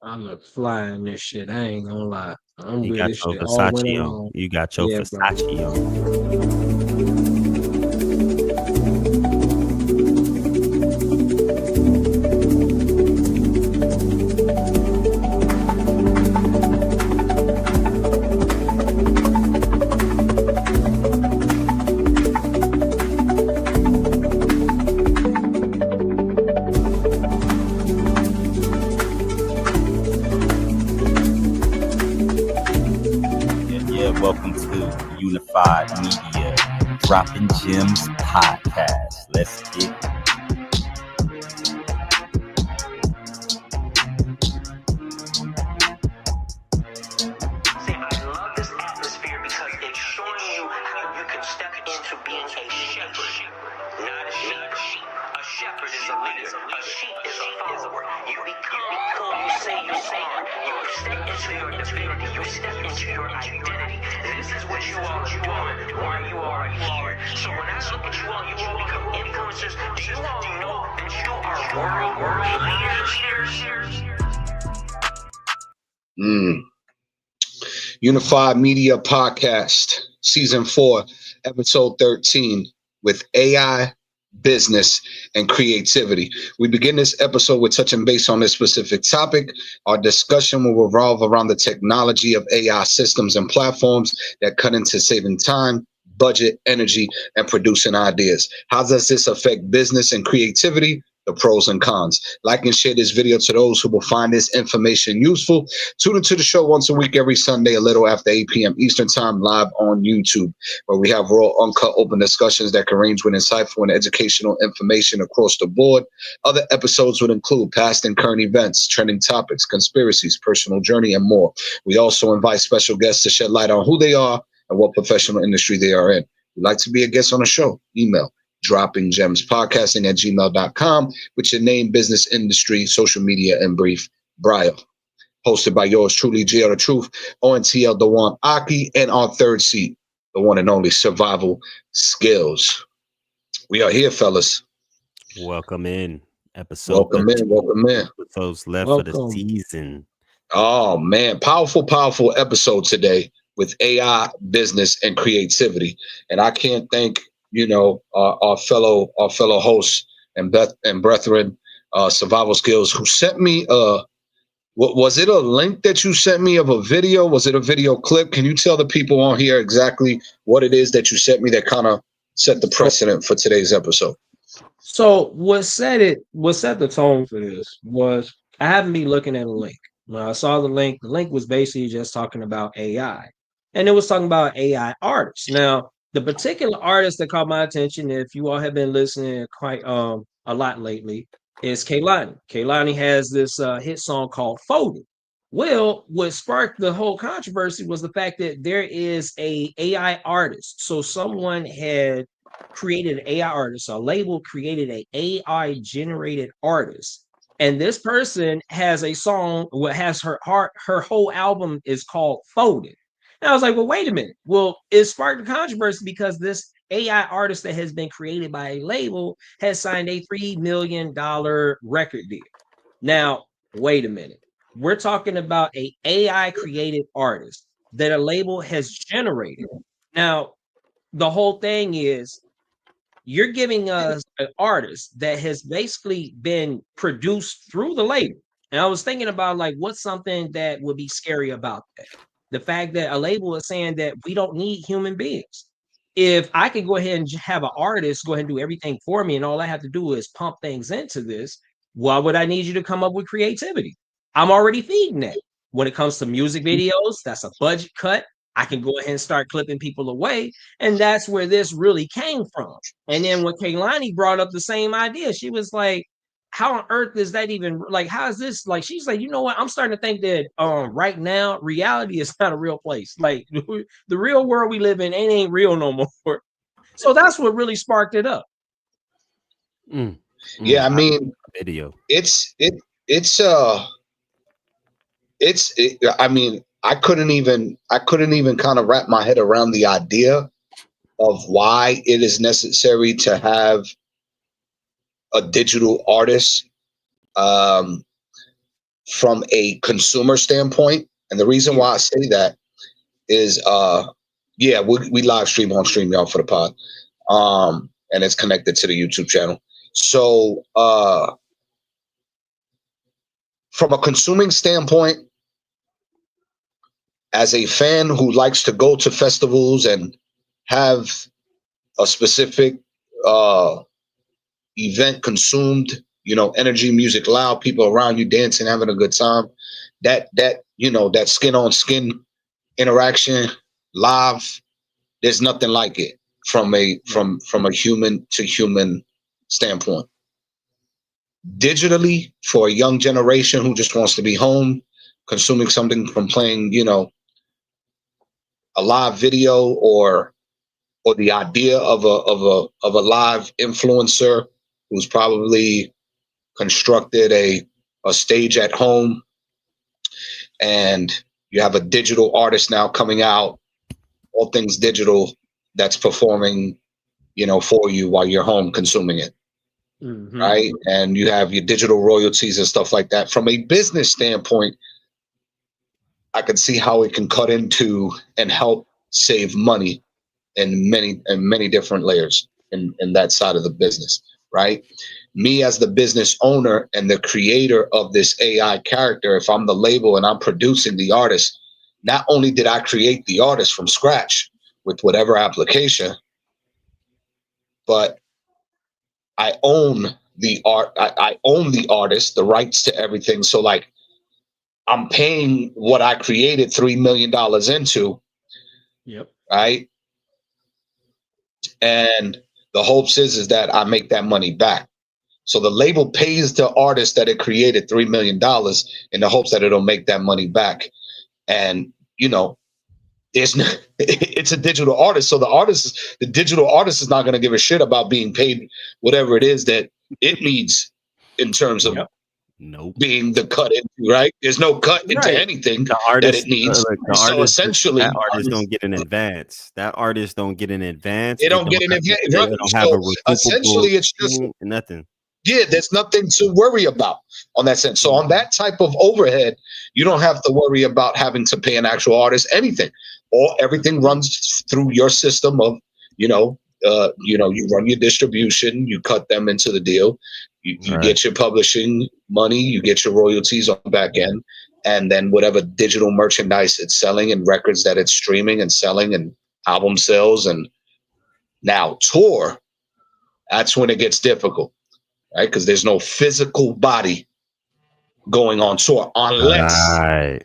I look fly in this shit. I ain't gonna lie. I'm You with got this your shit all winter Versace on. long. You got your Yeah, bro. Versace on. Yeah. Welcome to Unified Media Dropping Gems podcast. Let's get it. See, I love this atmosphere because it's showing you how you can step into being a shepherd, not a sheep. A shepherd is a leader. A sheep is a follower. You become who you say you are. You step into your divinity. You step into your identity. This is what you all are doing while you are here. So when I look at you all become influencers. Do you all know that you are world leaders? Unified Media Podcast, Season 4, Episode 13, with AI, business, and creativity. We begin this episode with touching base on this specific topic. Our discussion will revolve around the technology of AI systems and platforms that cut into saving time, budget, energy, and producing ideas. How does this affect business and creativity? The pros and cons. Like and share this video to those who will find this information useful. Tune into the show once a week, every Sunday, a little after 8 p.m. Eastern Time, live on YouTube, where we have raw, uncut, open discussions that can range with insightful and educational information across the board. Other episodes would include past and current events, trending topics, conspiracies, personal journey, and more. We also invite special guests to shed light on who they are and what professional industry they are in. If you'd like to be a guest on the show, email droppinggemspodcasting@gmail.com with your name, business, industry, social media, and brief bio. Hosted by yours truly, JR the Truth, ONTL Dewan Aki, and our third seat, the one and only Survival Skills. We are here, fellas. Welcome in. Episode Welcome in. 13. Welcome in. Episodes left for the Welcome. season. Oh man, powerful episode today with AI, business, and creativity. And I can't thank our fellow hosts and brethren, Survival Skills, who sent me was it a link that you sent me of a video? Was it a video clip? Can you tell the people on here exactly what it is that you sent me that kind of set the precedent for today's episode? So what set the tone for this was I happened to be looking at a link. When I saw the link was basically just talking about AI. And it was talking about AI artists. Now, the particular artist that caught my attention, if you all have been listening quite a lot lately, is Kehlani. Kehlani has this hit song called Folded. Well, what sparked the whole controversy was the fact that there is a AI artist. So someone had created an AI artist, a label created a AI generated artist. And this person has a song, what has her whole album is called Folded. And I was like, well, wait a minute. Well, it sparked a controversy because this AI artist that has been created by a label has signed a $3 million record deal. Now, wait a minute. We're talking about a AI created artist that a label has generated. Now, the whole thing is you're giving us an artist that has basically been produced through the label. And I was thinking about like what's something that would be scary about that. The fact that a label is saying that we don't need human beings. If I could go ahead and have an artist go ahead and do everything for me, and all I have to do is pump things into this, why would I need you to come up with creativity? I'm already feeding that. When it comes to music videos, that's a budget cut. I can go ahead and start clipping people away. And that's where this really came from. And then when Kehlani brought up the same idea, she was like, how on earth is that even like how is this like she's like, you know what, I'm starting to think that right now reality is not a real place. Like the real world we live in ain't real no more. So that's what really sparked it up. Yeah, I mean, Video. I mean, I couldn't even kind of wrap my head around the idea of why it is necessary to have a digital artist from a consumer standpoint. And the reason why I say that is, yeah, we live stream on StreamYard for the pod, and it's connected to the YouTube channel. So from a consuming standpoint, as a fan who likes to go to festivals and have a specific event consumed, energy, music loud, people around you dancing, having a good time, that that skin on skin interaction live, there's nothing like it from a human to human standpoint. Digitally, for a young generation who just wants to be home consuming something from playing, a live video, or the idea of a live influencer who's probably constructed a stage at home, and you have a digital artist now coming out, all things digital, that's performing, for you while you're home consuming it. Mm-hmm. Right. And you have your digital royalties and stuff like that. From a business standpoint, I can see how it can cut into and help save money in many different layers in that side of the business. Right. Me as the business owner and the creator of this AI character, if I'm the label and I'm producing the artist, not only did I create the artist from scratch with whatever application, but I own the art. I own the artist, the rights to everything. So like, I'm paying what I created $3 million into. Yep. Right. And the hopes is that I make that money back. So the label pays the artist that it created $3 million in the hopes that it'll make that money back. And, it's a digital artist. So the digital artist is not going to give a shit about being paid whatever it is that it needs in terms of being the cut into, right? There's no cut into anything the artist, that it needs. so essentially, that artist don't get an advance. That artist don't get an advance. They don't get an advance. They don't have a essentially, it's just nothing. Yeah, there's nothing to worry about on that sense. So on that type of overhead, you don't have to worry about having to pay an actual artist anything. Or everything runs through your system of, you run your distribution, you cut them into the deal, you get your publishing money, you get your royalties on the back end, and then whatever digital merchandise it's selling and records that it's streaming and selling and album sales. And now tour, that's when it gets difficult. Right, because there's no physical body going on tour unless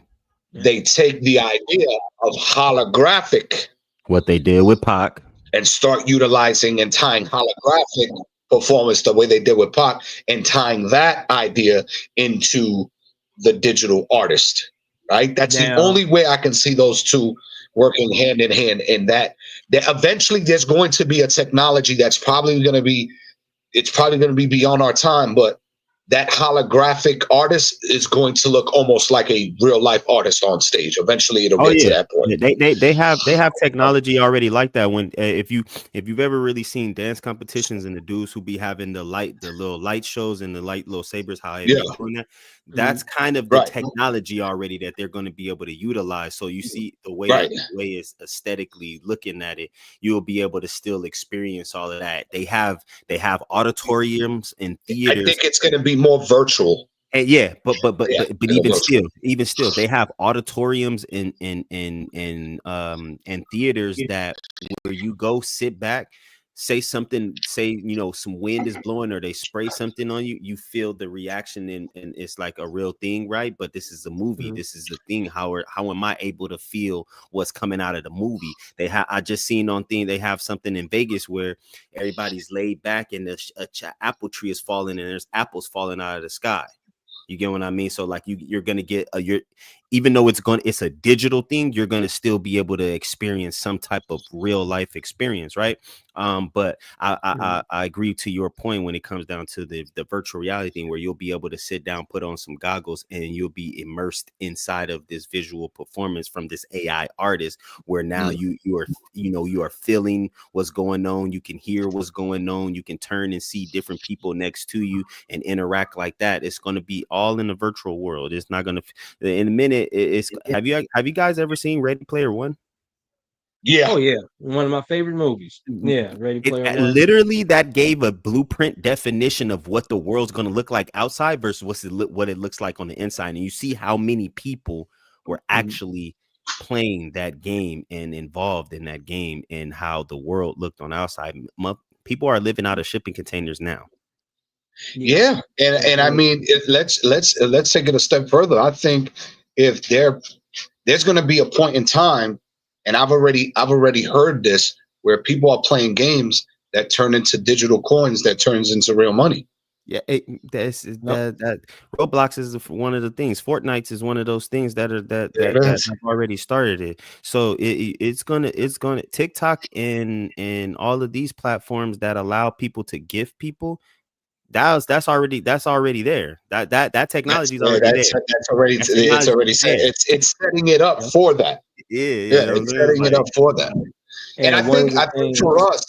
they take the idea of holographic, what they did with Pac, and start utilizing and tying holographic performance the way they did with Pac, and tying that idea into the digital artist. Right, that's the only way I can see those two working hand in hand. In that eventually there's going to be a technology that's probably going to be. It's probably going to be beyond our time, but that holographic artist is going to look almost like a real life artist on stage. Eventually, it'll get to that point. They have technology already like that. When if you've ever really seen dance competitions and the dudes who be having the little light shows and the little sabers, how they be doing that. That's kind of the technology already that they're going to be able to utilize. So you see the way it's aesthetically looking at it, you'll be able to still experience all of that. They have auditoriums and theaters. I think it's going to be more virtual. And but even still, they have auditoriums and theaters that where you go sit back, say something, some wind is blowing or they spray something on you, you feel the reaction and it's like a real thing, right? But this is a movie. Mm-hmm. This is the thing. How am I able to feel what's coming out of the movie? I just seen on thing, they have something in Vegas where everybody's laid back and the apple tree is falling and there's apples falling out of the sky. You get what I mean? So like you're gonna get even though it's a digital thing, you're going to still be able to experience some type of real life experience, right? But I agree to your point when it comes down to the virtual reality thing, where you'll be able to sit down, put on some goggles, and you'll be immersed inside of this visual performance from this AI artist, where now you are feeling what's going on, you can hear what's going on, you can turn and see different people next to you and interact like that. It's going to be all in the virtual world. It's not going to, in a minute, it's have you guys ever seen Ready Player One? Yeah. Oh yeah, one of my favorite movies. Yeah, Ready Player One. Literally, that gave a blueprint definition of what the world's going to look like outside versus what it looks like on the inside. And you see how many people were actually playing that game and involved in that game, and how the world looked on the outside. People are living out of shipping containers now. Yeah, and I mean, let's take it a step further. I think if there's going to be a point in time, and I've already heard this, where people are playing games that turn into digital coins that turns into real money. Yeah, that Roblox is one of the things. Fortnite is one of those things that have already started it. So it's gonna TikTok and all of these platforms that allow people to gift people. That's already there. That technology is already there. That's already set. It's setting it up for that. Yeah, it's setting it up for that. And I think for us,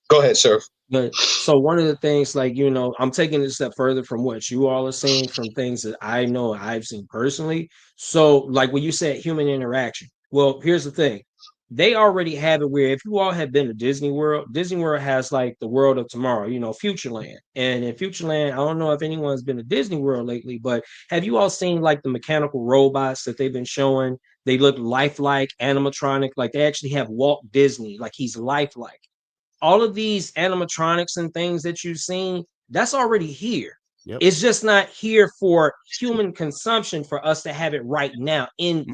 go ahead, sir. But so one of the things, like, I'm taking it a step further from what you all are saying, from things that I know I've seen personally. So like when you said human interaction, well, here's the thing. They already have it where if you all have been to Disney World has like the world of tomorrow, Futureland. And in Futureland, I don't know if anyone's been to Disney World lately, but have you all seen like the mechanical robots that they've been showing? They look lifelike, animatronic, like they actually have Walt Disney, like he's lifelike. All of these animatronics and things that you've seen, that's already here. Yep. It's just not here for human consumption for us to have it right now in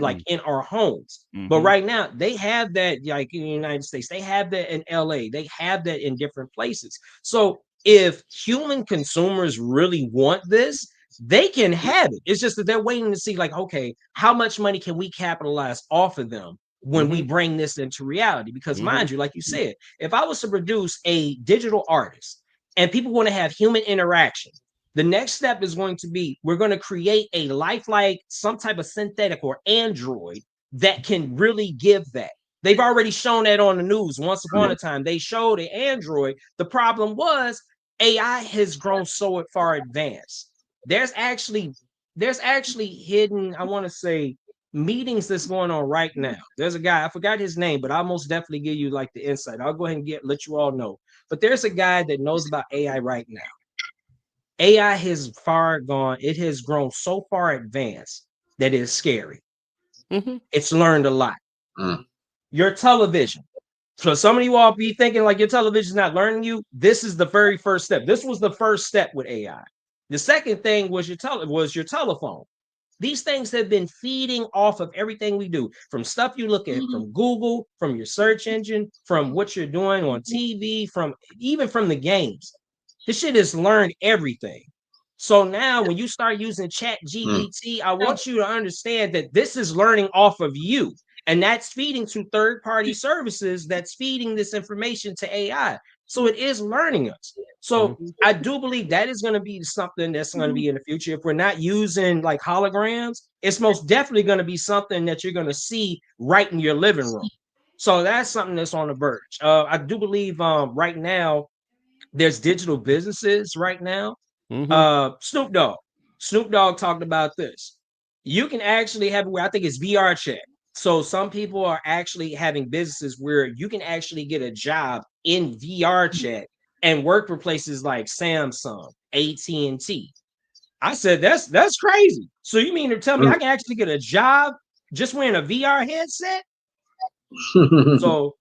our homes. But right now they have that, like in the United States, they have that in LA, they have that in different places. So if human consumers really want this, they can have it. It's just that they're waiting to see, like, okay, how much money can we capitalize off of them when we bring this into reality? Because mind you, like you said, if I was to produce a digital artist and people want to have human interaction, the next step is going to be, we're going to create a lifelike, some type of synthetic or android that can really give that. They've already shown that on the news. Once upon a time, they showed an android. The problem was AI has grown so far advanced. There's actually hidden, I want to say, meetings that's going on right now. There's a guy, I forgot his name, but I'll most definitely give you like the insight. I'll go ahead and let you all know. But there's a guy that knows about AI right now. AI has far gone, it has grown so far advanced that it's scary. It's learned a lot. Your television. So some of you all be thinking like your television is not learning you. This is the very first step. This was the first step with AI. The second thing was your telephone. These things have been feeding off of everything we do, from stuff you look at from Google, from your search engine, from what you're doing on TV, even from the games. This shit has learned everything. So now when you start using Chat GPT, I want you to understand that this is learning off of you. And that's feeding to third-party services that's feeding this information to AI. So it is learning us. So I do believe that is going to be something that's going to be in the future. If we're not using like holograms, it's most definitely going to be something that you're going to see right in your living room. So that's something that's on the verge. I do believe right now there's digital businesses right now. Snoop Dogg talked about this. You can actually have where I think it's VR chat. So some people are actually having businesses where you can actually get a job in VR chat and work for places like Samsung, AT&T. I said that's crazy. So you mean to tell me I can actually get a job just wearing a VR headset? So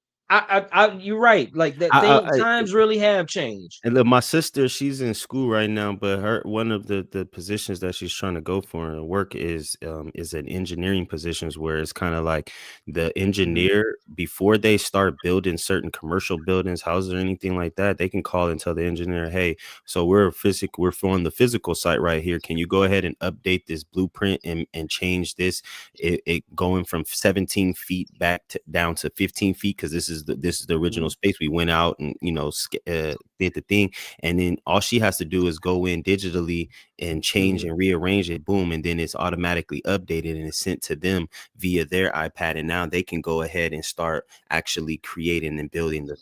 You're right. Like that thing, times really have changed. And look, my sister, she's in school right now, but her one of the positions that she's trying to go for in work is an engineering positions where it's kind of like the engineer before they start building certain commercial buildings, houses, or anything like that, they can call and tell the engineer, hey, so we're on the physical site right here. Can you go ahead and update this blueprint and change this? It going from 17 feet back down to 15 feet because this is the original space. We went out and did the thing, and then all she has to do is go in digitally and change and rearrange it, boom, and then it's automatically updated and it's sent to them via their iPad, and now they can go ahead and start actually creating and building the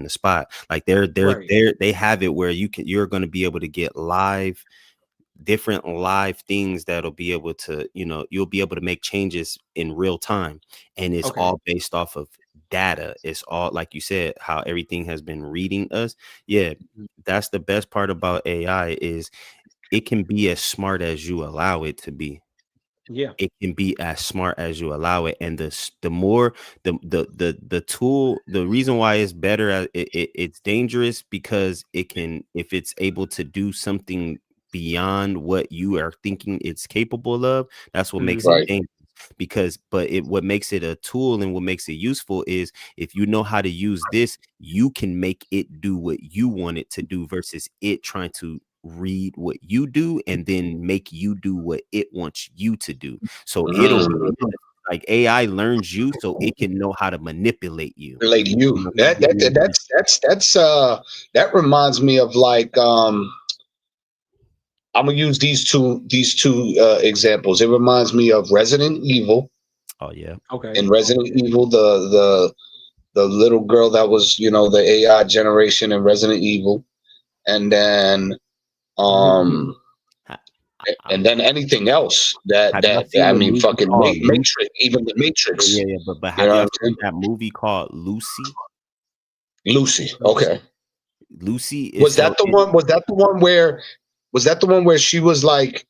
spot. Like they have it where you're going to be able to get different live things that'll be able to, you'll be able to make changes in real time, and it's all based off of data. It's all, like you said, how everything has been reading us. That's the best part about AI is it can be as smart as you allow it to be. It can be as smart as you allow it, and the more the tool, the reason why it's better, it's dangerous because it can, if it's able to do something beyond what you are thinking it's capable of, that's what makes it dangerous. Because what makes it a tool and what makes it useful is if you know how to use this, you can make it do what you want it to do versus it trying to read what you do and then make you do what it wants you to do. So it'll, like, AI learns you so it can know how to manipulate you. That reminds me of, like, I'm gonna use these two examples. It reminds me of Resident Evil. Oh yeah. Okay. In Resident Evil, the little girl that was, the AI generation in Resident Evil, and then and then anything else that I mean, fucking Matrix, even the Matrix. Yeah, but have y'all seen that movie called Lucy? Lucy, okay. Lucy is, was that the one? Was that the one where? Was that the one where she was like,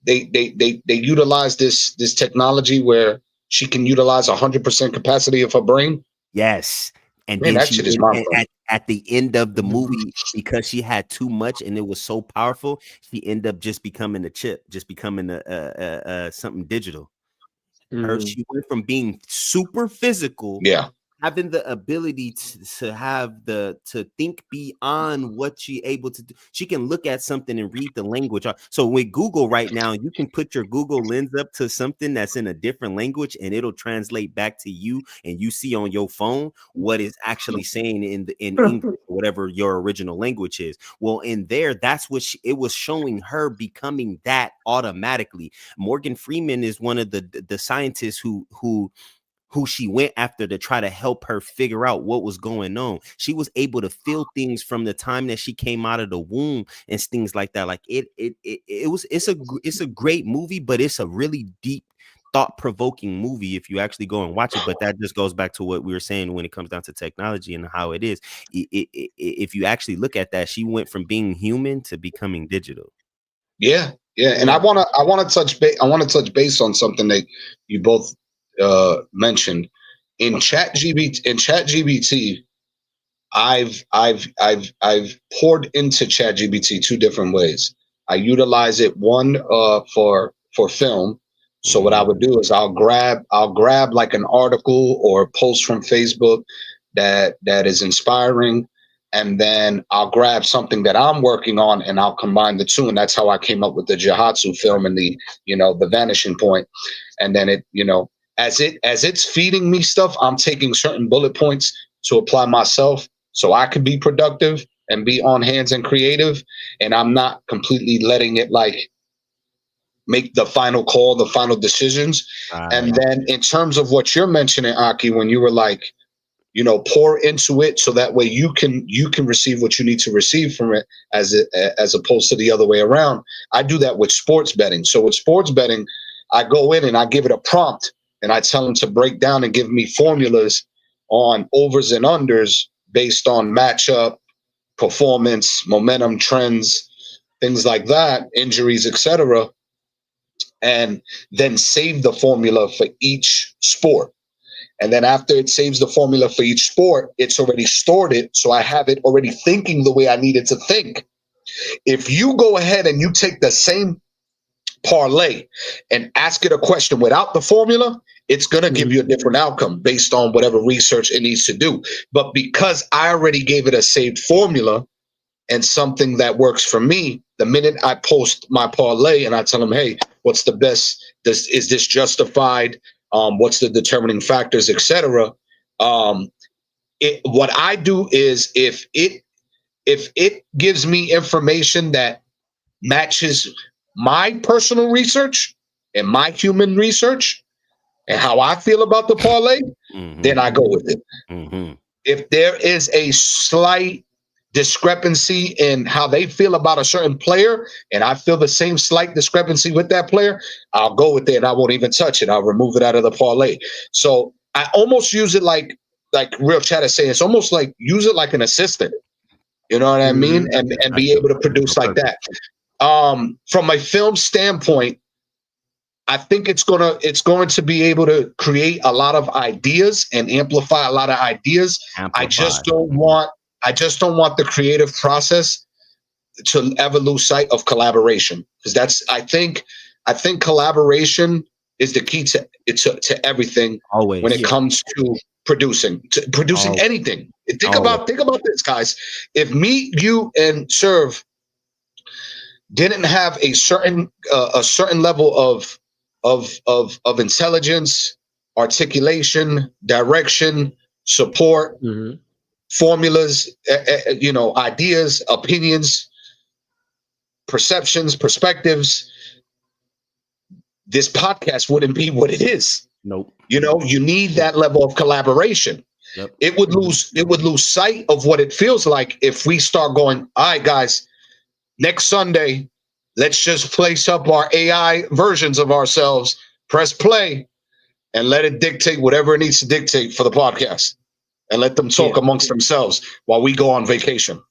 they utilized this technology where she can utilize 100% capacity of her brain? Yes. And man, then that shit is my at the end of the movie, because she had too much and it was so powerful, she ended up just becoming a chip, just becoming a something digital. She went from being super physical, having the ability to think beyond what she able to do. She can look at something and read the language. So with Google right now, you can put your Google Lens up to something that's in a different language and it'll translate back to you, and you see on your phone what is actually saying in English, whatever your original language is. Well, in there, that's what it was showing her becoming that automatically. Morgan Freeman is one of the scientists who she went after to try to help her figure out what was going on. She was able to feel things from the time that she came out of the womb and things like that. Like it's a great movie, but it's a really deep, thought-provoking movie if you actually go and watch it. But that just goes back to what we were saying when it comes down to technology and how it is. If you actually look at that, she went from being human to becoming digital. Yeah. And I want to touch base on something that you both mentioned in ChatGPT. I've poured into ChatGPT two different ways. I utilize it, one for film. So what I would do is I'll grab like an article or a post from Facebook that is inspiring, and then I'll grab something that I'm working on and I'll combine the two, and that's how I came up with the Jihatsu film and the Vanishing Point. And then it, as it's feeding me stuff, I'm taking certain bullet points to apply myself so I could be productive and be on hands and creative, and I'm not completely letting it like make the final call, the final decisions. And then in terms of what you're mentioning, Aki, when you were like, pour into it so that way you can receive what you need to receive from it, as opposed to the other way around. I do that with sports betting. So with sports betting, I go in and I give it a prompt and I tell them to break down and give me formulas on overs and unders based on matchup, performance, momentum, trends, things like that, injuries, etc., and then save the formula for each sport. And then after it saves the formula for each sport, it's already stored it. So I have it already thinking the way I need it to think. If you go ahead and you take the same parlay and ask it a question without the formula, it's going to give you a different outcome based on whatever research it needs to do. But because I already gave it a saved formula and something that works for me, the minute I post my parlay and I tell them, hey, what's the best? Is this justified? What's the determining factors, etc. What I do is if it gives me information that matches my personal research and my human research and how I feel about the parlay, then I go with it. If there is a slight discrepancy in how they feel about a certain player, and I feel the same slight discrepancy with that player, I'll go with it and I won't even touch it. I'll remove it out of the parlay. So I almost use it like Real Chat is saying, it's almost like use it like an assistant. You know what I mean? And be able to produce like that. From a film standpoint, I think it's going to be able to create a lot of ideas and amplify a lot of ideas. I just don't want the creative process to ever lose sight of collaboration, because I think collaboration is the key to everything. Always. When it comes to producing anything. Think about this, guys. If me, you, and Serve didn't have a certain level of intelligence, articulation, direction, support, formulas, ideas, opinions, perceptions, perspectives, this podcast wouldn't be what it is. Nope. You need that level of collaboration. Yep. It would lose sight of what it feels like if we start going, all right, guys, next Sunday, let's just place up our AI versions of ourselves, press play, and let it dictate whatever it needs to dictate for the podcast. And let them talk amongst themselves while we go on vacation.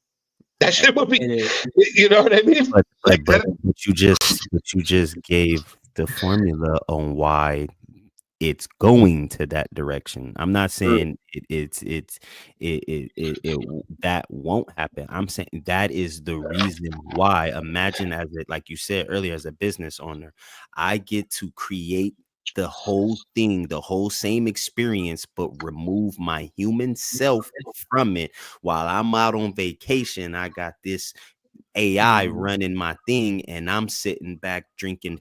That shit would be, you know what I mean? But you just gave the formula on why it's going to that direction. I'm not saying it that won't happen. I'm saying that is the reason why. Imagine, as it, like you said earlier, as a business owner, I get to create the whole thing, the whole same experience, but remove my human self from it while I'm out on vacation. I got this AI running my thing, and I'm sitting back drinking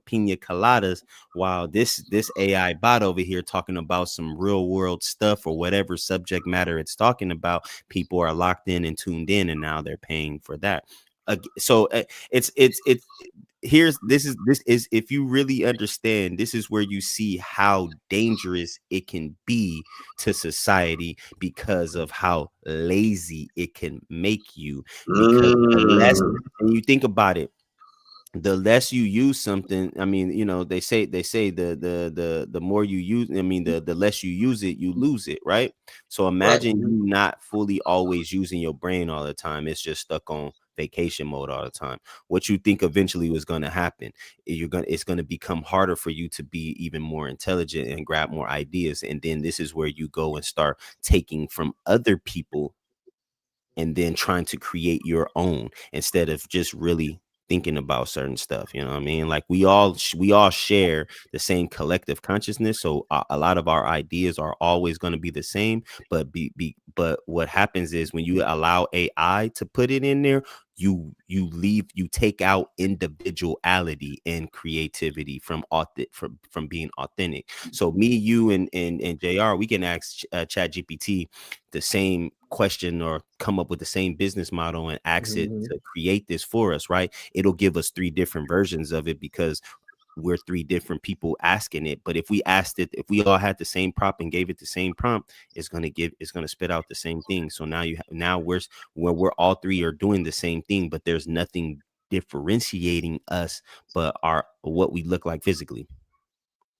pina coladas while this AI bot over here talking about some real world stuff or whatever subject matter it's talking about. People are locked in and tuned in, and now they're paying for that. So it's this is if you really understand, this is where you see how dangerous it can be to society because of how lazy it can make you. Because the less, and you think about it, the less you use something, I mean, they say the more you use, I mean, the less you use it, you lose it, right? So imagine you not fully always using your brain all the time. It's just stuck on vacation mode all the time. What you think eventually was going to happen, it's going to become harder for you to be even more intelligent and grab more ideas. And then this is where you go and start taking from other people and then trying to create your own instead of just really thinking about certain stuff. You know what I mean? Like we all share the same collective consciousness, so a lot of our ideas are always going to be the same, but but what happens is when you allow AI to put it in there, you take out individuality and creativity from being authentic. So me, you, and JR, we can ask Chat GPT the same question or come up with the same business model and ask it to create this for us, right? It'll give us 3 different versions of it because we're 3 different people asking it. But if we all had the same prompt and gave it the same prompt, it's going to spit out the same thing. So now we're all 3 are doing the same thing, but there's nothing differentiating us but what we look like physically.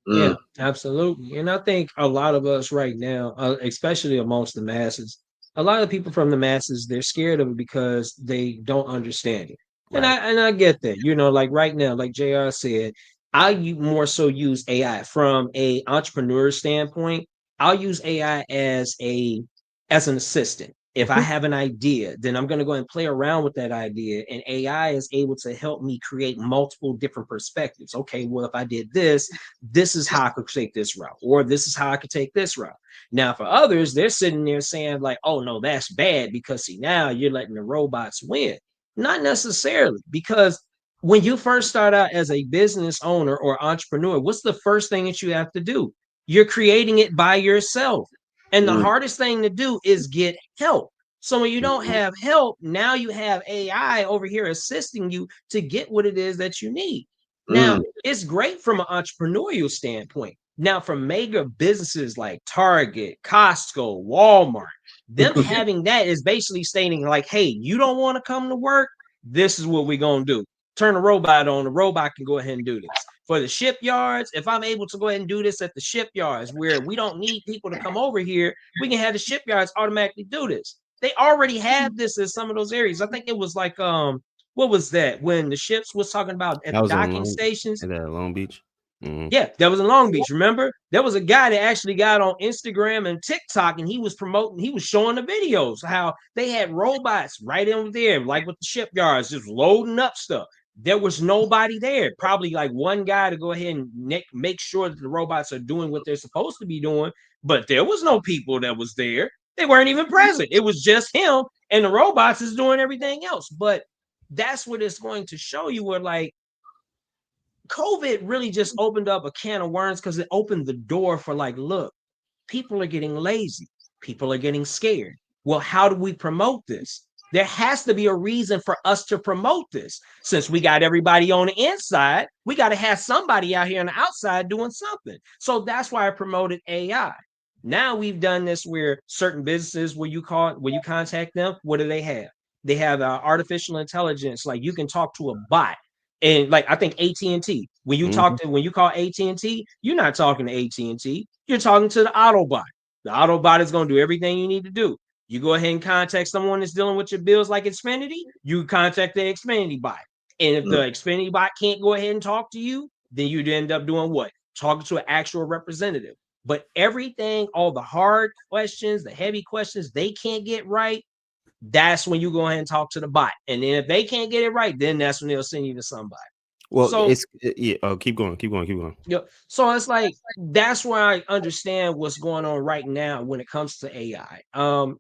Yeah, absolutely. And I think a lot of us right now, especially amongst the masses, a lot of people from the masses, they're scared of it because they don't understand it. Right. And I get that. Like right now, like JR said, I more so use AI from a entrepreneur standpoint. I'll use AI as an assistant. If I have an idea, then I'm going to go and play around with that idea. And AI is able to help me create multiple different perspectives. Okay, well, if I did this, this is how I could take this route, or this is how I could take this route. Now, for others, they're sitting there saying, like, oh, no, that's bad because see, now you're letting the robots win. Not necessarily, because when you first start out as a business owner or entrepreneur, what's the first thing that you have to do? You're creating it by yourself. And the hardest thing to do is get help. So when you don't have help, now you have AI over here assisting you to get what it is that you need. Now, it's great from an entrepreneurial standpoint. Now, from mega businesses like Target, Costco, Walmart, them having that is basically stating, like, hey, you don't want to come to work? This is what we're going to do. Turn the robot on. The robot can go ahead and do this. For the shipyards, if I'm able to go ahead and do this at the shipyards where we don't need people to come over here, we can have the shipyards automatically do this. They already have this in some of those areas. I think it was like what was that when the ships was talking about at That the was docking stations? at Long Beach. Yeah, that was in Long Beach. Remember, there was a guy that actually got on Instagram and TikTok, and he was showing the videos how they had robots right in there, like with the shipyards, just loading up stuff. There was nobody there, probably like one guy to go ahead and make sure that the robots are doing what they're supposed to be doing, but there was no people that was there. They weren't even present. It was just him, and the robots is doing everything else. But that's what it's going to show you, where like COVID really just opened up a can of worms because it opened the door for, like, look, people are getting lazy. People are getting scared. Well, how do we promote this? There has to be a reason for us to promote this. Since we got everybody on the inside, we got to have somebody out here on the outside doing something. So that's why I promoted AI. Now we've done this where certain businesses, when you contact them, what do they have? They have artificial intelligence. Like, you can talk to a bot. And like, I think AT&T, when you call AT&T, you're not talking to AT&T, you're talking to the Autobot. The Autobot is going to do everything you need to do. You go ahead and contact someone that's dealing with your bills like Xfinity, you contact the Xfinity bot. And if the Xfinity bot can't go ahead and talk to you, then you'd end up doing what? Talking to an actual representative. But everything, all the hard questions, the heavy questions they can't get right, that's when you go ahead and talk to the bot. And then if they can't get it right, then that's when they'll send you to somebody. Well, so yeah. Oh, keep going. Yeah. So it's like, that's where I understand what's going on right now when it comes to AI.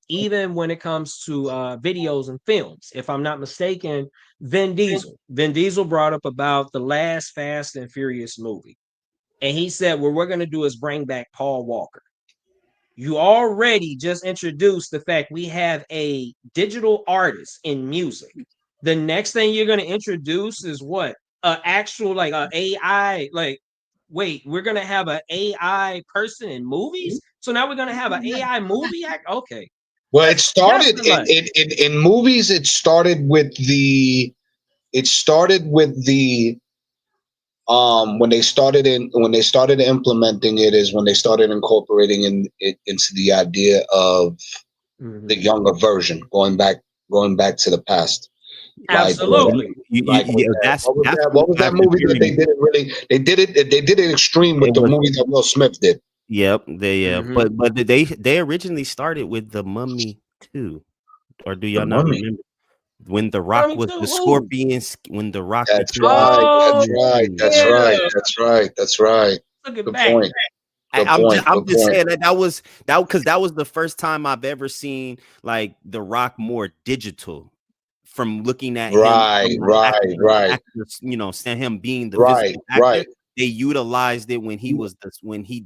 Even when it comes to videos and films. If I'm not mistaken, Vin Diesel brought up about the last Fast and Furious movie. And he said, what we're going to do is bring back Paul Walker. You already just introduced the fact we have a digital artist in music. The next thing you're going to introduce is what? Actual, like, a AI, like, wait, we're going to have an AI person in movies? So now we're going to have an AI movie act? Okay. Well, it started in movies. It started with the when they started implementing it, is when they started incorporating into the idea of the younger version, going back to the past. Absolutely. What was that movie that they did it really? They did it extreme with the movie that Will Smith did. Yep, but they originally started with The Mummy 2, or do y'all not remember? When The Rock was the scorpion, when The Rock. That's right. Good point. I'm just saying that was because that was the first time I've ever seen like The Rock more digital. From looking at actors, you know, him being the actor, they utilized it when he was when he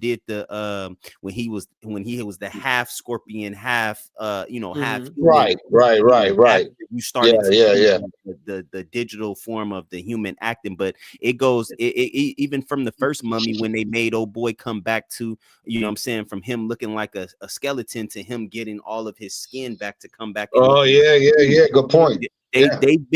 was the half scorpion, half half right. You started the digital form of the human acting, but it goes even from the first Mummy when they made old boy come back to, you know what I'm saying, from him looking like a skeleton to him getting all of his skin back to come back. Oh yeah, good point. Yeah. They've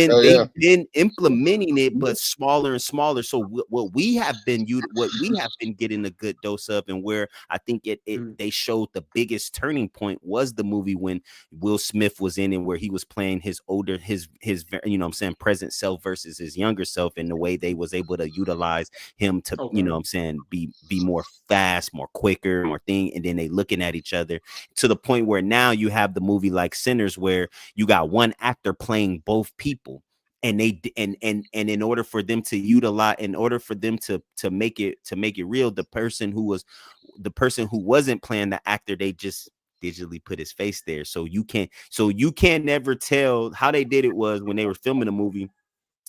been implementing it, but smaller and smaller. So what we have been getting a good dose of, and where I think they showed the biggest turning point was the movie when Will Smith was in it, where he was playing his older his you know what I'm saying, present self versus his younger self, and the way they was able to utilize him to you know what I'm saying, be more fast, more quicker, more thing, and then they looking at each other to the point where now you have the movie like Sinners, where you got one actor playing both people, and they and in order for them to utilize, in order for them to make it real, the person who wasn't playing the actor, they just digitally put his face there, so you can't never tell. How they did it was when they were filming the movie,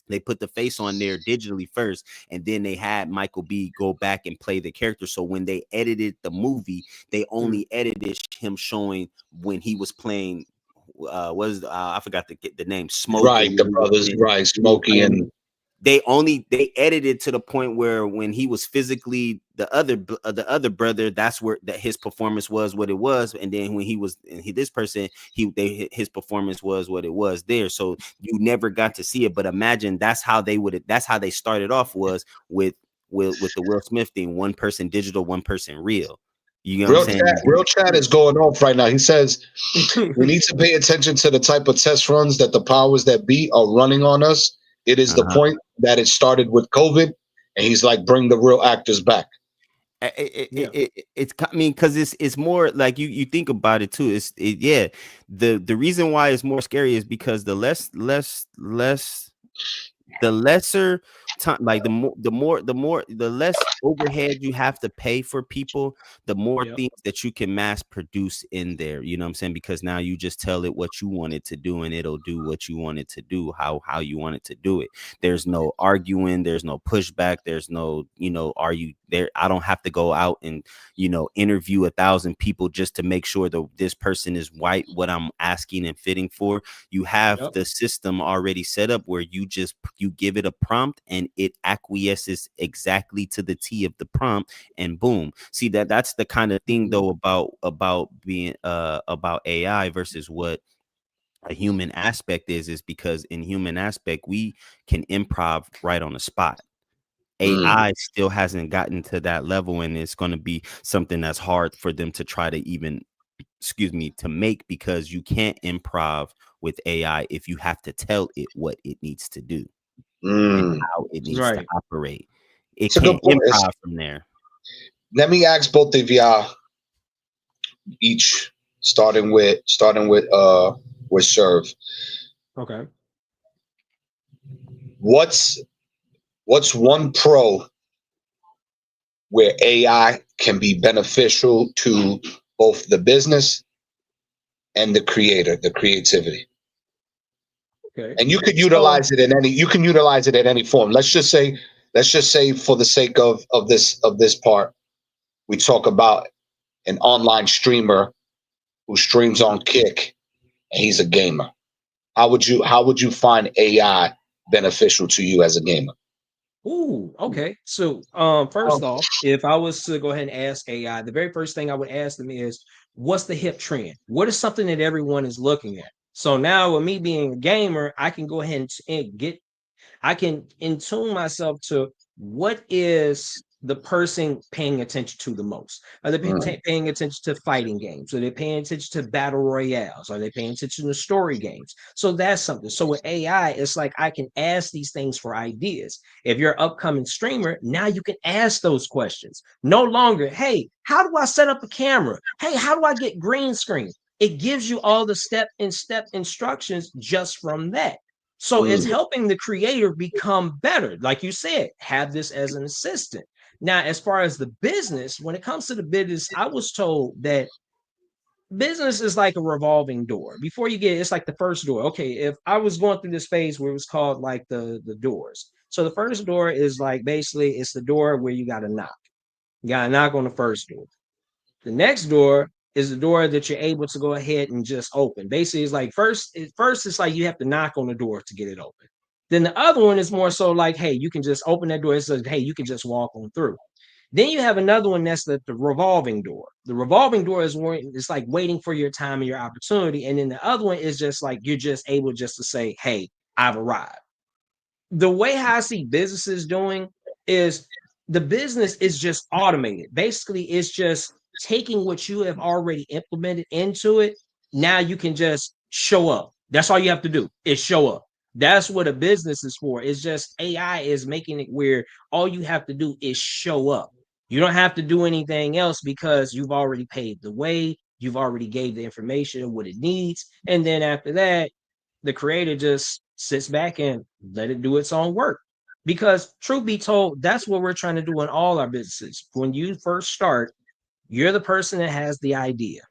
they put the face on there digitally first, and then they had Michael B go back and play the character. So when they edited the movie, they only edited him showing when he was playing I forgot the name, Smokey. Right, the brothers, right, Smokey, and they edited to the point where when he was physically the other brother, that's where that his performance was what it was, and then when he was this person, his performance was what it was there. So you never got to see it, but imagine that's how they started off, was with the Will Smith thing, one person digital, one person real. You know what I'm saying? Real chat is going off right now. He says we need to pay attention to the type of test runs that the powers that be are running on us. It is the point that it started with COVID, and he's like, bring the real actors back. It's I mean, because it's more like you think about it too. The reason why it's more scary is because the lesser time, like the less overhead you have to pay for people, the more things that you can mass produce in there. You know what I'm saying? Because now you just tell it what you want it to do, and it'll do what you want it to do, how you want it to do it. There's no arguing, there's no pushback, there's no, are you there? I don't have to go out and interview 1,000 people just to make sure that this person is white, what I'm asking and fitting for. You have the system already set up where you give it a prompt, and it acquiesces exactly to the T of the prompt, and boom. See, that's the kind of thing though about being about AI versus what a human aspect is because in human aspect we can improv right on the spot. AI still hasn't gotten to that level, and it's going to be something that's hard for them to try to even to make, because you can't improv with AI if you have to tell it what it needs to do and how it needs to operate. It can't improv from there. Let me ask both of y'all each, starting with Serve. Okay. What's one pro where AI can be beneficial to both the business and the creativity? Okay. And you could utilize it in any form. Let's just say for the sake of this part, we talk about an online streamer who streams on Kick, and he's a gamer. How would you find AI beneficial to you as a gamer? Ooh, okay. So, first off, if I was to go ahead and ask AI, the very first thing I would ask them is, what's the hip trend? What is something that everyone is looking at? So now, with me being a gamer, I can go ahead and I can tune myself to what is the person paying attention to the most. Are they paying attention to fighting games? Are they paying attention to battle royales? Are they paying attention to story games? So that's something. So with AI, it's like I can ask these things for ideas. If you're an upcoming streamer, now you can ask those questions. No longer, hey, how do I set up a camera? Hey, how do I get green screen? It gives you all the step instructions just from that. So it's helping the creator become better. Like you said, have this as an assistant. Now, as far as the business, when it comes to the business, I was told that business is like a revolving door. Before you it's like the first door. Okay, if I was going through this phase where it was called like the doors. So the first door is like basically it's the door where you got to knock. You got to knock on the first door. The next door is the door that you're able to go ahead and just open. Basically, it's like first it's like you have to knock on the door to get it open. Then the other one is more so like, hey, you can just open that door. It says, hey, you can just walk on through. Then you have another one that's the revolving door. The revolving door is where it's like waiting for your time and your opportunity. And then the other one is just like you're just able just to say, hey, I've arrived. The way how I see businesses doing is the business is just automated. Basically, it's just taking what you have already implemented into it. Now you can just show up. That's all you have to do is show up. That's what a business is for. It's just AI is making it where all you have to do is show up. You don't have to do anything else because you've already paved the way. You've already gave the information what it needs. And then after that, the creator just sits back and let it do its own work. Because truth be told, that's what we're trying to do in all our businesses. When you first start, you're the person that has the idea.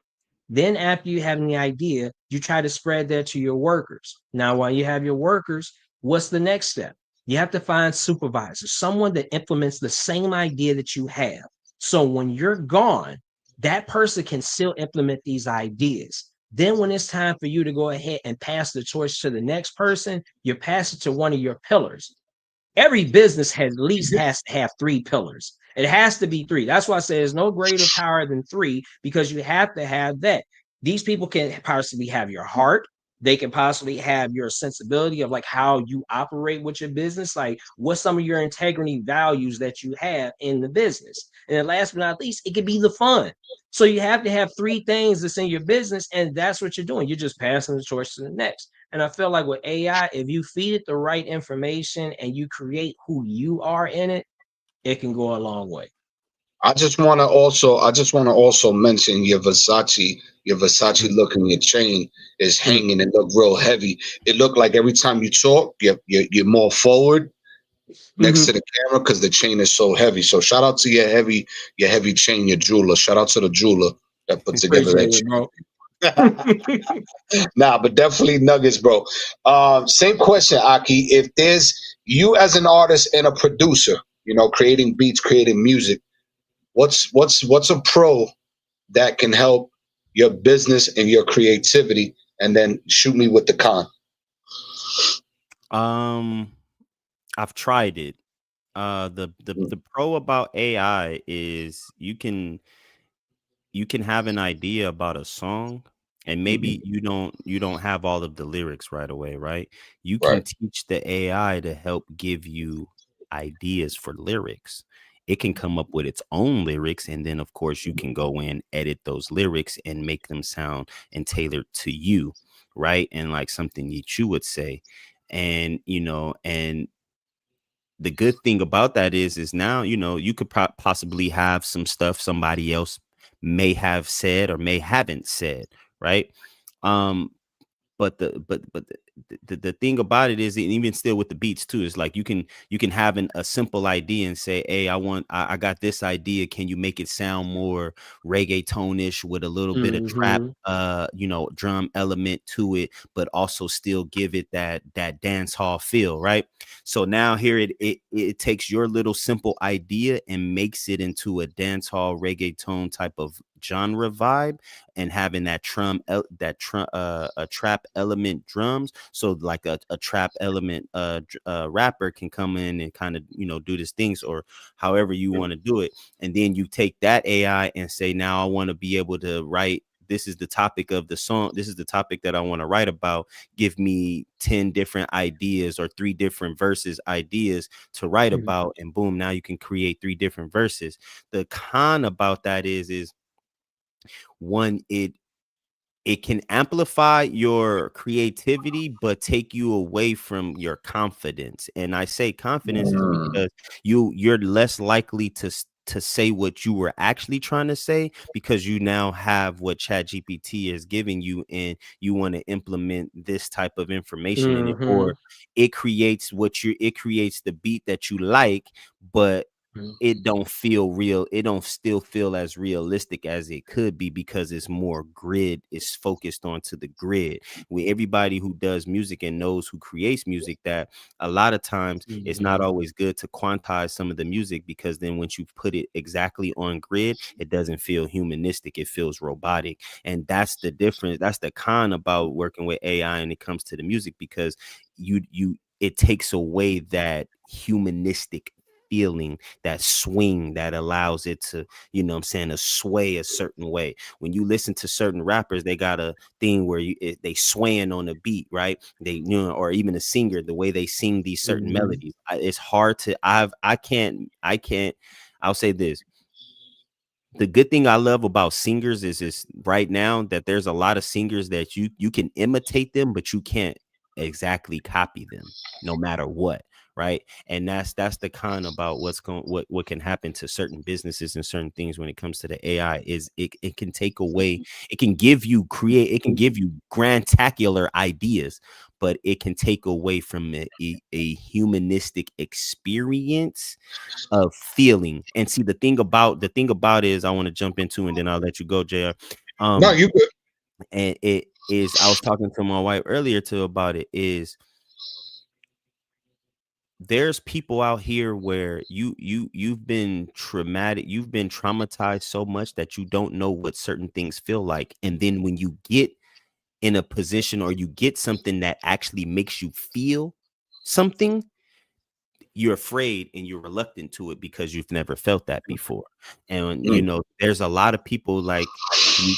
Then after you have the idea, you try to spread that to your workers. Now, while you have your workers, what's the next step? You have to find supervisors, someone that implements the same idea that you have. So when you're gone, that person can still implement these ideas. Then when it's time for you to go ahead and pass the torch to the next person, you pass it to one of your pillars. Every business has at least has to have three pillars. It has to be three. That's why I say there's no greater power than three, because you have to have that. These people can possibly have your heart. They can possibly have your sensibility of like how you operate with your business, like what's some of your integrity values that you have in the business. And then last but not least, it could be the fun. So you have to have three things that's in your business, and that's what you're doing. You're just passing the torch to the next. And I feel like with AI, if you feed it the right information and you create who you are in it, it can go a long way. I just want to also mention your Versace look and your chain is hanging and look real heavy. It looked like every time you talk, you're more forward next to the camera because the chain is so heavy. So shout out to your heavy chain, your jeweler. Shout out to the jeweler that put together that Appreciate it, chain. bro. Nah, but definitely nuggets, bro. Same question, Aki. If there's you as an artist and a producer, creating beats, creating music, what's a pro that can help your business and your creativity? And then shoot me with the con. I've tried it. The pro about AI is you can have an idea about a song, and maybe you don't have all of the lyrics right away, right? You can Right. teach the AI to help give you ideas for lyrics. It can come up with its own lyrics, and then of course you can go in, edit those lyrics and make them sound and tailored to you, right? And like something that you would say. And and the good thing about that is now, you could possibly have some stuff somebody else may have said or may haven't said, right? Um, but the thing about it is, and even still with the beats too, is like you can have a simple idea and say, hey, I got this idea. Can you make it sound more reggaetonish with a little bit of trap, drum element to it, but also still give it that dance hall feel, right? So now here it takes your little simple idea and makes it into a dance hall reggaeton type of genre vibe, and having a trap element drums, so like a trap element rapper can come in and kind of do these things, or however you want to do it. And then you take that AI and say, now I want to be able to write, this is the topic of the song, this is the topic that I want to write about, give me 10 different ideas or 3 different verses ideas to write about, and boom, now you can create 3 different verses. The con about that is one, it can amplify your creativity but take you away from your confidence. And I say confidence is because you're less likely to say what you were actually trying to say, because you now have what ChatGPT is giving you, and you want to implement this type of information in it, or it creates it creates the beat that you like, but it don't feel real. It don't still feel as realistic as it could be, because it's more grid. It's focused onto the grid. With everybody who does music and knows who creates music, that a lot of times it's not always good to quantize some of the music, because then once you put it exactly on grid, it doesn't feel humanistic. It feels robotic. And that's the difference. That's the con about working with AI when it comes to the music, because it takes away that humanistic feeling, that swing that allows it to, you know what I'm saying, to sway a certain way. When you listen to certain rappers, they got a thing where they swaying on a beat, right? They, you know, or even a singer, the way they sing these certain melodies. It's hard to, I can't, I'll say this. The good thing I love about singers is right now that there's a lot of singers that you can imitate them, but you can't exactly copy them no matter what, right? And that's the con about what can happen to certain businesses and certain things when it comes to the AI is it can take away, it can give you grantacular ideas, but it can take away from a humanistic experience of feeling. And see, the thing about is I want to jump into, and then I'll let you go, JR. No, you good. And it is, I was talking to my wife earlier too about it, is there's people out here where you've been traumatized so much that you don't know what certain things feel like. And then when you get in a position or you get something that actually makes you feel something, you're afraid and you're reluctant to it because you've never felt that before. And you know, there's a lot of people like you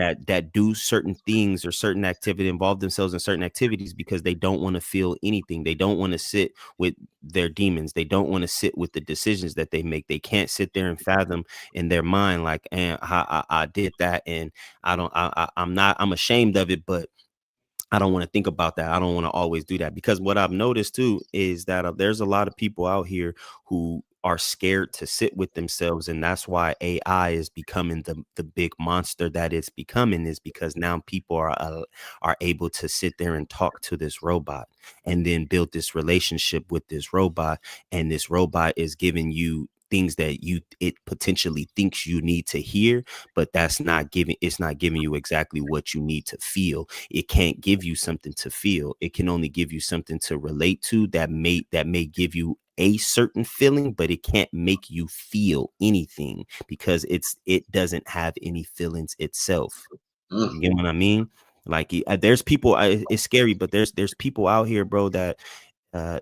that do certain things or certain activity, involve themselves in certain activities because they don't want to feel anything. They don't want to sit with their demons. They don't want to sit with the decisions that they make. They can't sit there and fathom in their mind like, and I did that, and I'm ashamed of it, but I don't want to think about that. I don't want to always do that, because what I've noticed too is that there's a lot of people out here who are scared to sit with themselves. And that's why AI is becoming the big monster that it's becoming, is because now people are able to sit there and talk to this robot and then build this relationship with this robot. And this robot is giving you things that it potentially thinks you need to hear, but it's not giving you exactly what you need to feel. It can't give you something to feel. It can only give you something to relate to that may give you a certain feeling, but it can't make you feel anything because it doesn't have any feelings itself. You get what I mean? Like there's people, it's scary, but there's people out here, bro, that uh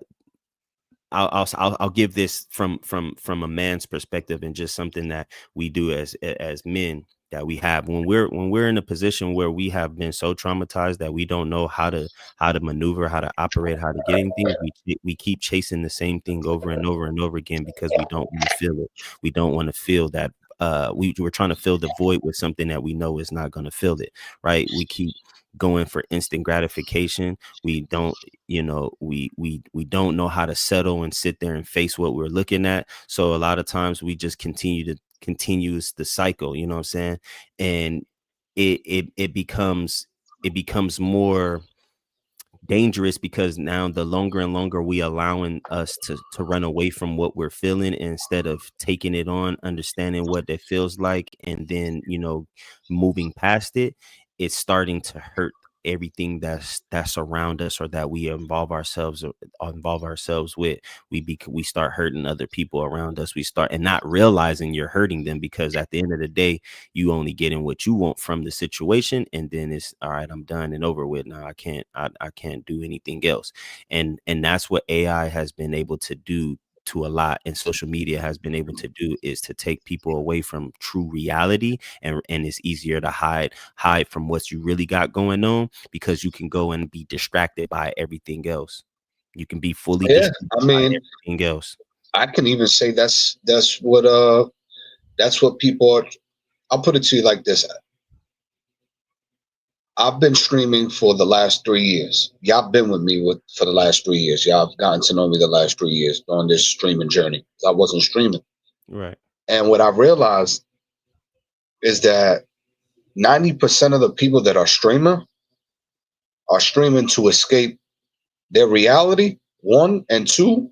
I'll give this from a man's perspective, and just something that we do as men, that we have when we're in a position where we have been so traumatized that we don't know how to maneuver, how to operate, how to get anything. We keep chasing the same thing over and over and over again because we don't want to feel it. We don't want to feel that. We're trying to fill the void with something that we know is not going to fill it, right? We keep going for instant gratification. We don't, you know, we don't know how to settle and sit there and face what we're looking at. So a lot of times we just continues the cycle, you know what I'm saying? And it becomes more dangerous, because now the longer and longer we allowing us to run away from what we're feeling instead of taking it on, understanding what it feels like, and then, you know, moving past it, it's starting to hurt everything that's around us, or that we involve ourselves with. We start hurting other people around us. We start and not realizing you're hurting them, because at the end of the day, you only getting what you want from the situation, and then it's all right, I'm done and over with. Now I can't do anything else. And that's what AI has been able to do to a lot, and social media has been able to do, is to take people away from true reality. And it's easier to hide from what you really got going on, because you can go and be distracted by everything else. You can be fully distracted I by mean, everything else. I can even say that's what people are. I'll put it to you like this. I've been streaming for the last 3 years. Y'all been with me for the last 3 years. Y'all have gotten to know me the last 3 years on this streaming journey. I wasn't streaming. Right. And what I realized is that 90% of the people that are streaming to escape their reality, one, and two,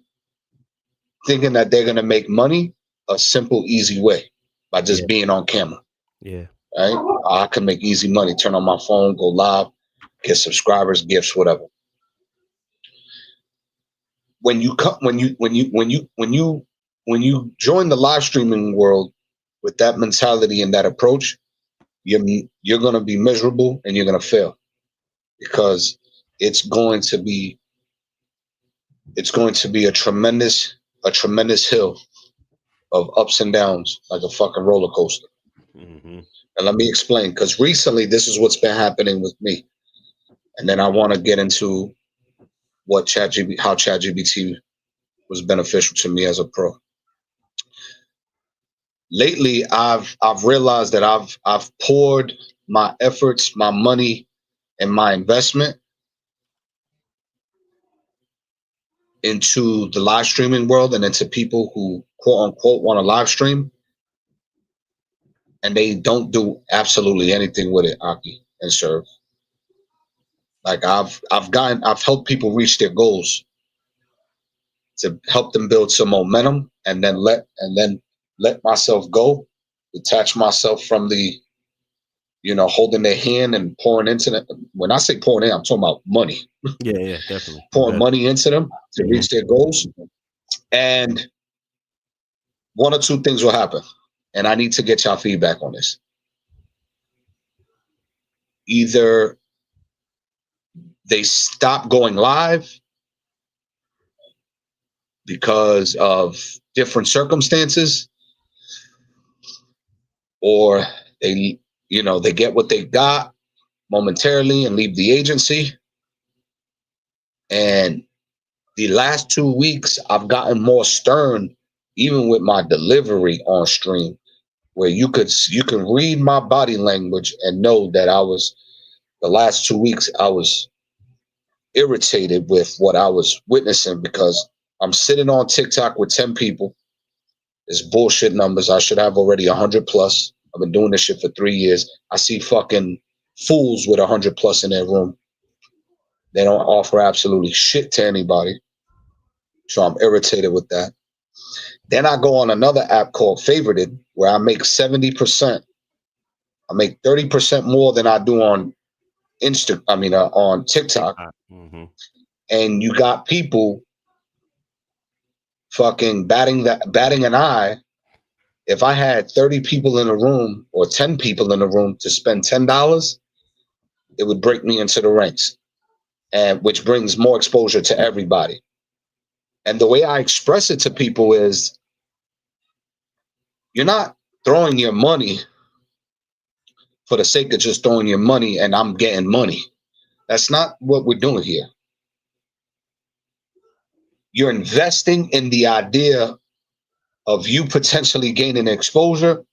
thinking that they're going to make money a simple, easy way by just being on camera. Yeah. Right? I can make easy money, turn on my phone, go live, get subscribers, gifts, whatever. When you join the live streaming world with that mentality and that approach, you're going to be miserable and you're going to fail, because it's going to be a tremendous a tremendous hill of ups and downs, like a fucking roller coaster. Mm-hmm. And let me explain, because recently this is what's been happening with me. And then I want to get into how ChatGPT was beneficial to me as a pro. Lately, I've realized that I've poured my efforts, my money, and my investment into the live streaming world and into people who quote unquote want to live stream, and they don't do absolutely anything with it, Aki and Serve. Like I've helped people reach their goals, to help them build some momentum, and then let myself go, detach myself from the, holding their hand and pouring into them. When I say pouring in, I'm talking about money. Yeah, definitely. Pouring money into them to Mhm. reach their goals. And one or two things will happen. And I need to get y'all feedback on this. Either they stop going live because of different circumstances, or they get what they got momentarily and leave the agency. And the last 2 weeks, I've gotten more stern, even with my delivery on stream, where you can read my body language and know that the last 2 weeks, I was irritated with what I was witnessing, because I'm sitting on TikTok with 10 people. It's bullshit numbers. I should have already 100 plus. I've been doing this shit for 3 years. I see fucking fools with 100 plus in their room. They don't offer absolutely shit to anybody. So I'm irritated with that. Then I go on another app called Favorited, where I make 70%. I make 30% more than I do on on TikTok. Mm-hmm. And you got people fucking batting an eye. If I had 30 people in a room or 10 people in a room to spend $10, it would break me into the ranks, and which brings more exposure to everybody. And the way I express it to people is, you're not throwing your money for the sake of just throwing your money and I'm getting money. That's not what we're doing here. You're investing in the idea of you potentially gaining exposure,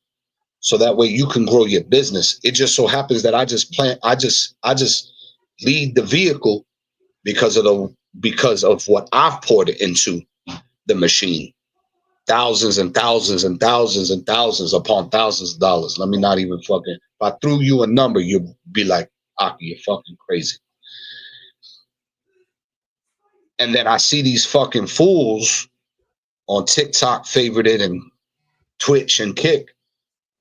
so that way you can grow your business. It just so happens that I just lead the vehicle because of what I've poured into the machine. Thousands and thousands and thousands and thousands upon thousands of dollars. Let me not even fucking, if I threw you a number, you'd be like, Aki, you're fucking crazy. And then I see these fucking fools on TikTok, Favorited, and Twitch and Kick,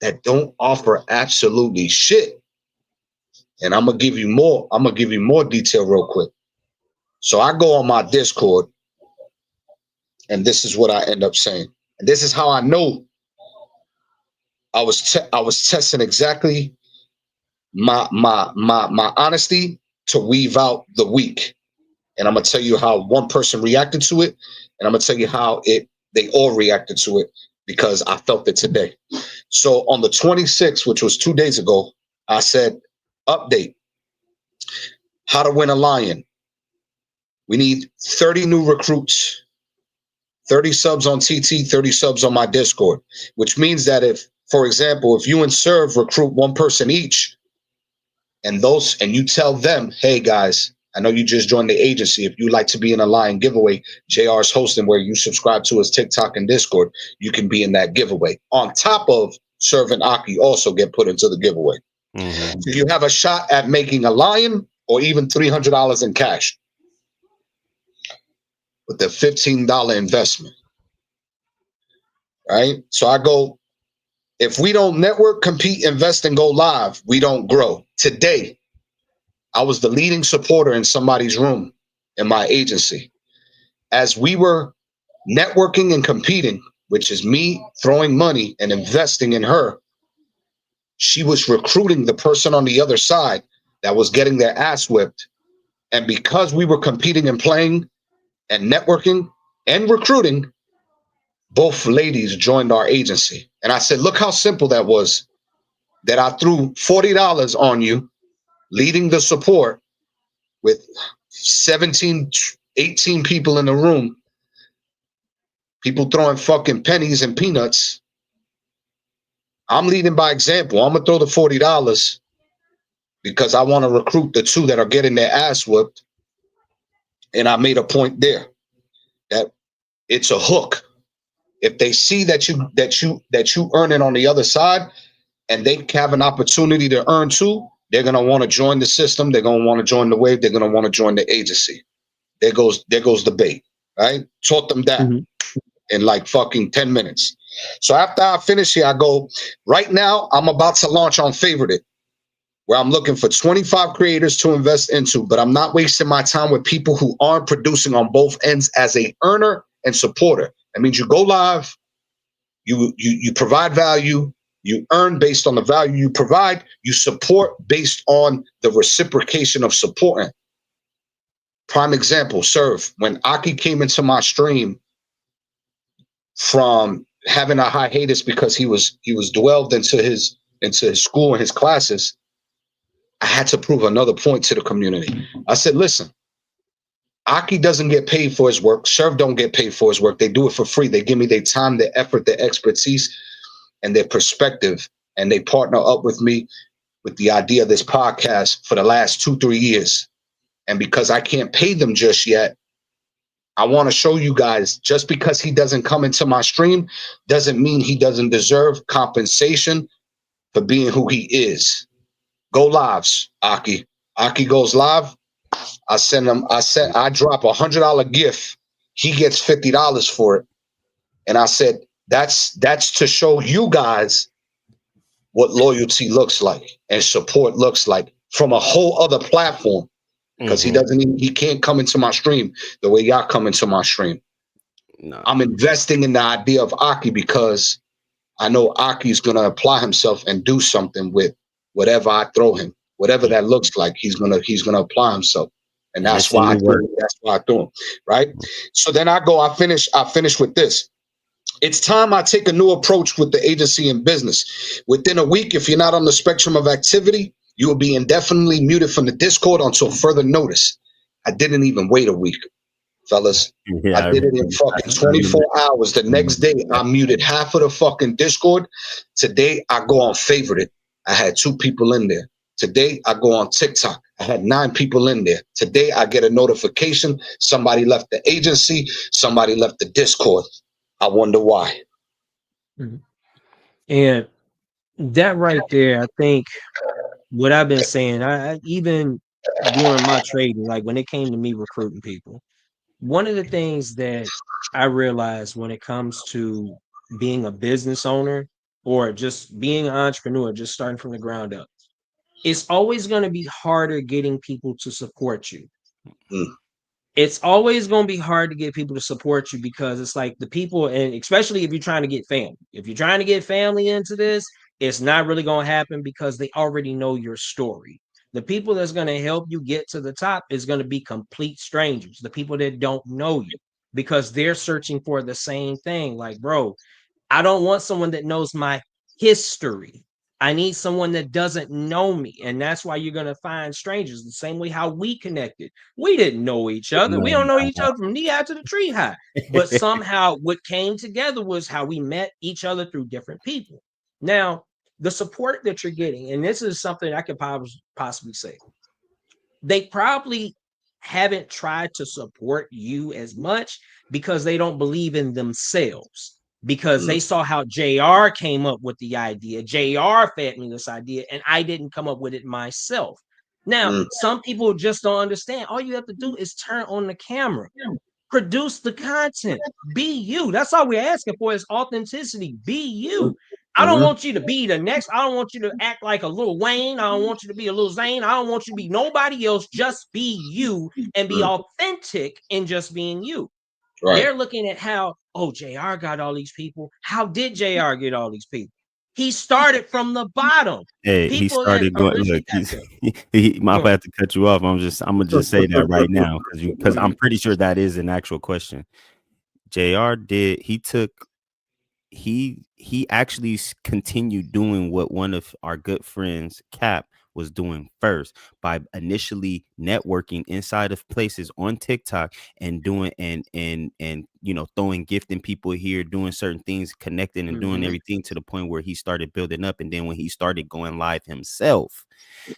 that don't offer absolutely shit. And I'm gonna give you more detail real quick. So I go on my Discord, and this is what I end up saying. And this is how I know I was testing exactly my honesty to weave out the weak. And I'm gonna tell you how one person reacted to it, and I'm gonna tell you how they all reacted to it, because I felt it today. So on the 26th, which was 2 days ago, I said, update, how to win a lion. We need 30 new recruits, 30 subs on TT, 30 subs on my Discord, which means that if, for example, if you and Serve recruit one person each, and you tell them, hey guys, I know you just joined the agency. If you'd like to be in a lion giveaway, JR's hosting, where you subscribe to his TikTok and Discord, you can be in that giveaway. On top of Serve and Aki also get put into the giveaway. Mm-hmm. So you have a shot at making a lion, or even $300 in cash with the $15 investment. Right? So I go, if we don't network, compete, invest, and go live, we don't grow. Today, I was the leading supporter in somebody's room in my agency. As we were networking and competing, which is me throwing money and investing in her, she was recruiting the person on the other side that was getting their ass whipped. And because we were competing and playing and networking and recruiting, both ladies joined our agency. And I said, look how simple that was, that I threw $40 on you, leading the support with 17, 18 people in the room, people throwing fucking pennies and peanuts. I'm leading by example. I'm going to throw the $40 because I want to recruit the two that are getting their ass whooped. And I made a point there that it's a hook. If they see that you earn it on the other side, and they have an opportunity to earn too, they're gonna want to join the system. They're gonna want to join the wave. They're gonna want to join the agency. There goes the bait. Right? Taught them that in like fucking 10 minutes. So after I finish here, I go, right now, I'm about to launch on Favorite It, where I'm looking for 25 creators to invest into, but I'm not wasting my time with people who aren't producing on both ends as a earner and supporter. That means you go live, you provide value, you earn based on the value you provide, you support based on the reciprocation of supporting. Prime example, Serve. When Aki came into my stream from having a hiatus because he was dwelled into his school and his classes, I had to prove another point to the community. I said, listen, Aki doesn't get paid for his work. Serve don't get paid for his work. They do it for free. They give me their time, their effort, their expertise, and their perspective. And they partner up with me with the idea of this podcast for the last 2-3 years. And because I can't pay them just yet, I want to show you guys, just because he doesn't come into my stream doesn't mean he doesn't deserve compensation for being who he is. Go lives, Aki. Aki goes live. I send him, I drop $100 gift. He gets $50 for it. And I said, that's to show you guys what loyalty looks like and support looks like from a whole other platform. Because he can't come into my stream the way y'all come into my stream. No. I'm investing in the idea of Aki because I know Aki is gonna apply himself and do something with whatever I throw him, whatever that looks like. He's gonna apply himself, and that's why I threw him. Right. So then I finish with this. It's time I take a new approach with the agency and business. Within a week, if you're not on the spectrum of activity, you will be indefinitely muted from the Discord until further notice. I didn't even wait a week, fellas. Yeah, I did it in fucking 24 hours. The next day, I muted half of the fucking Discord. Today, I go on Favorite It. I had 2 people in there. Today, I go on TikTok. I had 9 people in there. Today, I get a notification. Somebody left the agency. Somebody left the Discord. I wonder why. And that right there, I think what I've been saying, I even during my trading, like when it came to me recruiting people, one of the things that I realized when it comes to being a business owner or just being an entrepreneur, just starting from the ground up, it's always going to be harder getting people to support you. It's always going to be hard to get people to support you because it's like the people, and especially if you're trying to get family. If you're trying to get family into this, it's not really going to happen because they already know your story. The people that's going to help you get to the top is going to be complete strangers, the people that don't know you, because they're searching for the same thing. Like, bro, I don't want someone that knows my history. I need someone that doesn't know me. And that's why you're going to find strangers the same way how we connected. We didn't know each other. We don't know each other from knee high to the tree high. But somehow what came together was how we met each other through different people. Now, the support that you're getting, and this is something I could possibly say, they probably haven't tried to support you as much because they don't believe in themselves. Because they saw how JR came up with the idea. JR fed me this idea, and I didn't come up with it myself. Now, some people just don't understand. All you have to do is turn on the camera, produce the content, be you. That's all we're asking for is authenticity. Be you. I don't want you to be the next. I don't want you to act like a Lil Wayne. I don't want you to be a Lil Zane. I don't want you to be nobody else. Just be you and be authentic in just being you. Right. They're looking at how, JR got all these people. How did JR get all these people? He started from the bottom. Hey, people he started going. Look, my bad to cut you off. I'm gonna just say that right now because I'm pretty sure that is an actual question. JR he took he actually continued doing what one of our good friends, Cap, was doing first, by initially networking inside of places on TikTok and doing and throwing gifting people here, doing certain things, connecting and doing everything, to the point where he started building up. And then when he started going live himself,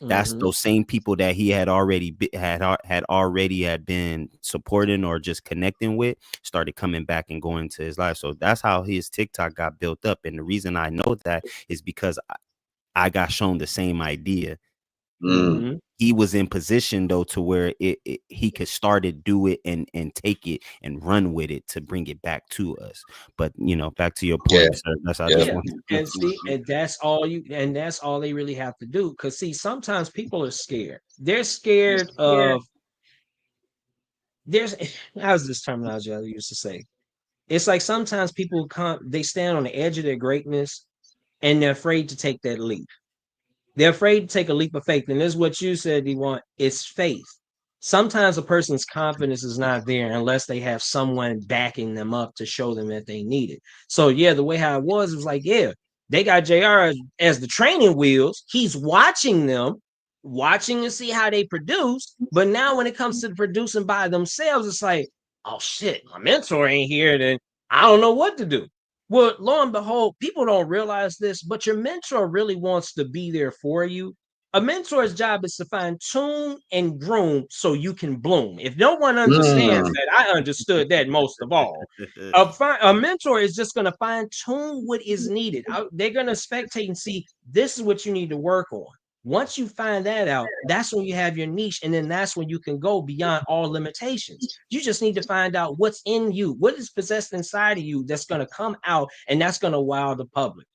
that's those same people that he had already had been supporting or just connecting with, started coming back and going to his life. So that's how his TikTok got built up. And the reason I know that is because I got shown the same idea. He was in position though to where he could start to do it and take it and run with it to bring it back to us. But back to your point, sir, that's I just want to. And see, and that's all they really have to do. Because see, sometimes people are scared. They're scared of how's this terminology I used to say? It's like sometimes people they stand on the edge of their greatness and they're afraid to take that leap. They're afraid to take a leap of faith. And this is what you said, it's faith. Sometimes a person's confidence is not there unless they have someone backing them up to show them that they need it. So yeah, the way how it was like, yeah, they got JR as the training wheels. He's watching them, watching to see how they produce. But now when it comes to producing by themselves, it's like, oh shit, my mentor ain't here, then I don't know what to do. Well, lo and behold, people don't realize this, but your mentor really wants to be there for you. A mentor's job is to fine tune and groom so you can bloom. If no one understands that, I understood that most of all. A mentor is just going to fine tune what is needed. They're going to spectate and see this is what you need to work on. Once you find that out, that's when you have your niche, and then that's when you can go beyond all limitations. You just need to find out what's in you, what is possessed inside of you that's going to come out, and that's going to wow the public.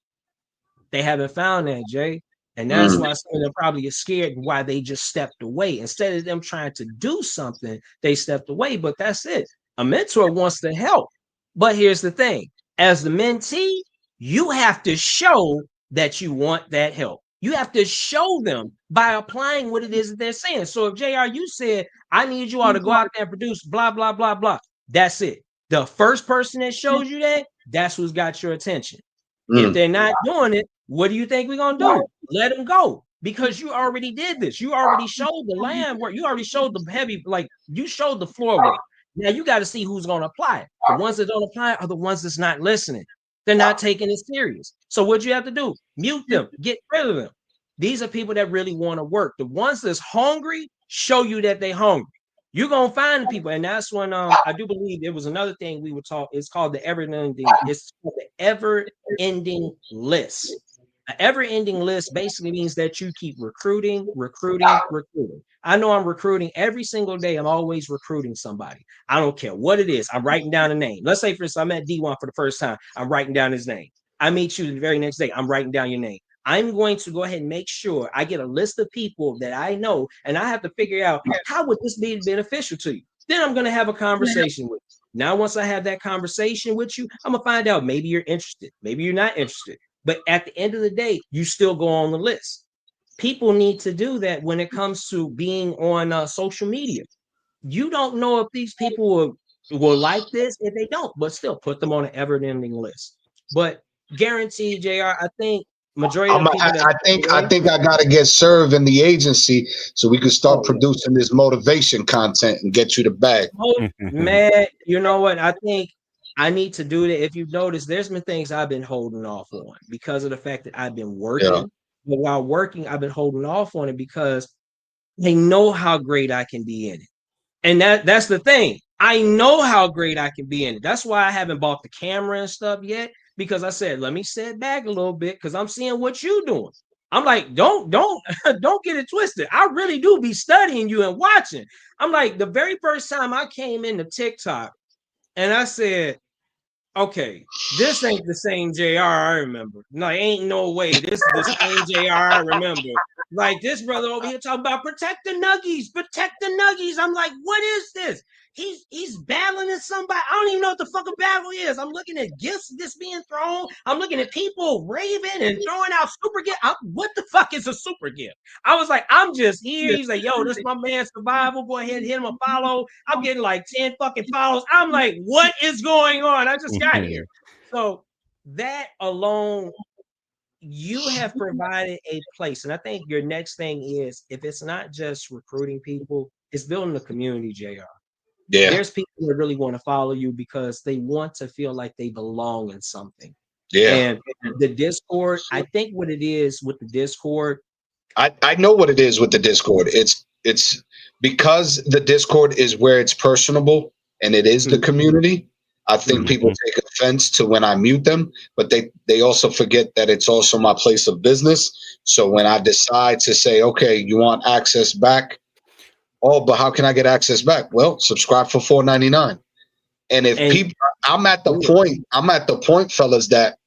They haven't found that, Jay. And that's why some of them probably are scared why they just stepped away. Instead of them trying to do something, they stepped away. But that's it. A mentor wants to help. But here's the thing. As the mentee, you have to show that you want that help. You have to show them by applying what it is that they're saying. So if JR, you said, I need you all to go out there and produce blah, blah, blah, blah. That's it. The first person that shows you that, that's who's got your attention. If they're not doing it, what do you think we're going to do? Let them go, because you already did this. You already showed the land work. You already showed the heavy, like you showed the floor work. Now you got to see who's going to apply it. The ones that don't apply it are the ones that's not listening. They're not taking it serious. So what you have to do, mute them, get rid of them. These are people that really want to work. The ones that's hungry show you that they're hungry. You're gonna find the people, and that's when I do believe there was another thing we would talk. It's called the ever-ending. It's called the ever-ending list. An ever-ending list basically means that you keep recruiting. I know I'm recruiting every single day. I'm always recruiting somebody. I don't care what it is. I'm writing down a name. Let's say, for instance, I met D1 for the first time. I'm writing down his name. I meet you the very next day. I'm writing down your name. I'm going to go ahead and make sure I get a list of people that I know, and I have to figure out how would this be beneficial to you. Then I'm going to have a conversation with you. Now, once I have that conversation with you, I'm going to find out maybe you're interested, maybe you're not interested. But at the end of the day, you still go on the list. People need to do that when it comes to being on social media. You don't know if these people will like this, if they don't, but still put them on an ever-ending list. But guaranteed, JR, I think majority of the people I think I gotta get served in the agency so we can start producing this motivation content and get you the bag. Man, you know what? I think I need to do that. If you notice, there's been things I've been holding off on because of the fact that I've been working. Yeah. But while working, I've been holding off on it because they know how great I can be in it. And that's the thing. I know how great I can be in it. That's why I haven't bought the camera and stuff yet, because I said, let me sit back a little bit because I'm seeing what you're doing. I'm like, don't get it twisted. I really do be studying you and watching. I'm like, the very first time I came into TikTok and I said, okay, this ain't the same JR I remember. No, ain't no way. This is the same JR I remember. Like this brother over here talking about protect the nuggies. I'm like, what is this? He's battling at somebody. I don't even know what the fuck a battle is. I'm looking at gifts just being thrown. I'm looking at people raving and throwing out super gift. What the fuck is a super gift? I was like, I'm just here. He's like, yo, this is my man Survival. Go ahead and hit him a follow. I'm getting like 10 fucking follows. I'm like, what is going on? I just got here. So that alone, you have provided a place. And I think your next thing is, if it's not just recruiting people, it's building a community, JR. Yeah, There's people that really want to follow you because they want to feel like they belong in something. yeah. And the Discord, I think what it is with the Discord, I know what it is with the Discord. It's because the Discord is where it's personable and it is the Mhm. community. I think people Mhm. take offense to when I mute them, but they also forget that it's also my place of business. So when I decide to say, okay, you want access back? Oh, but how can I get access back? Well, subscribe for $4.99. And if and people, I'm at the point, fellas, that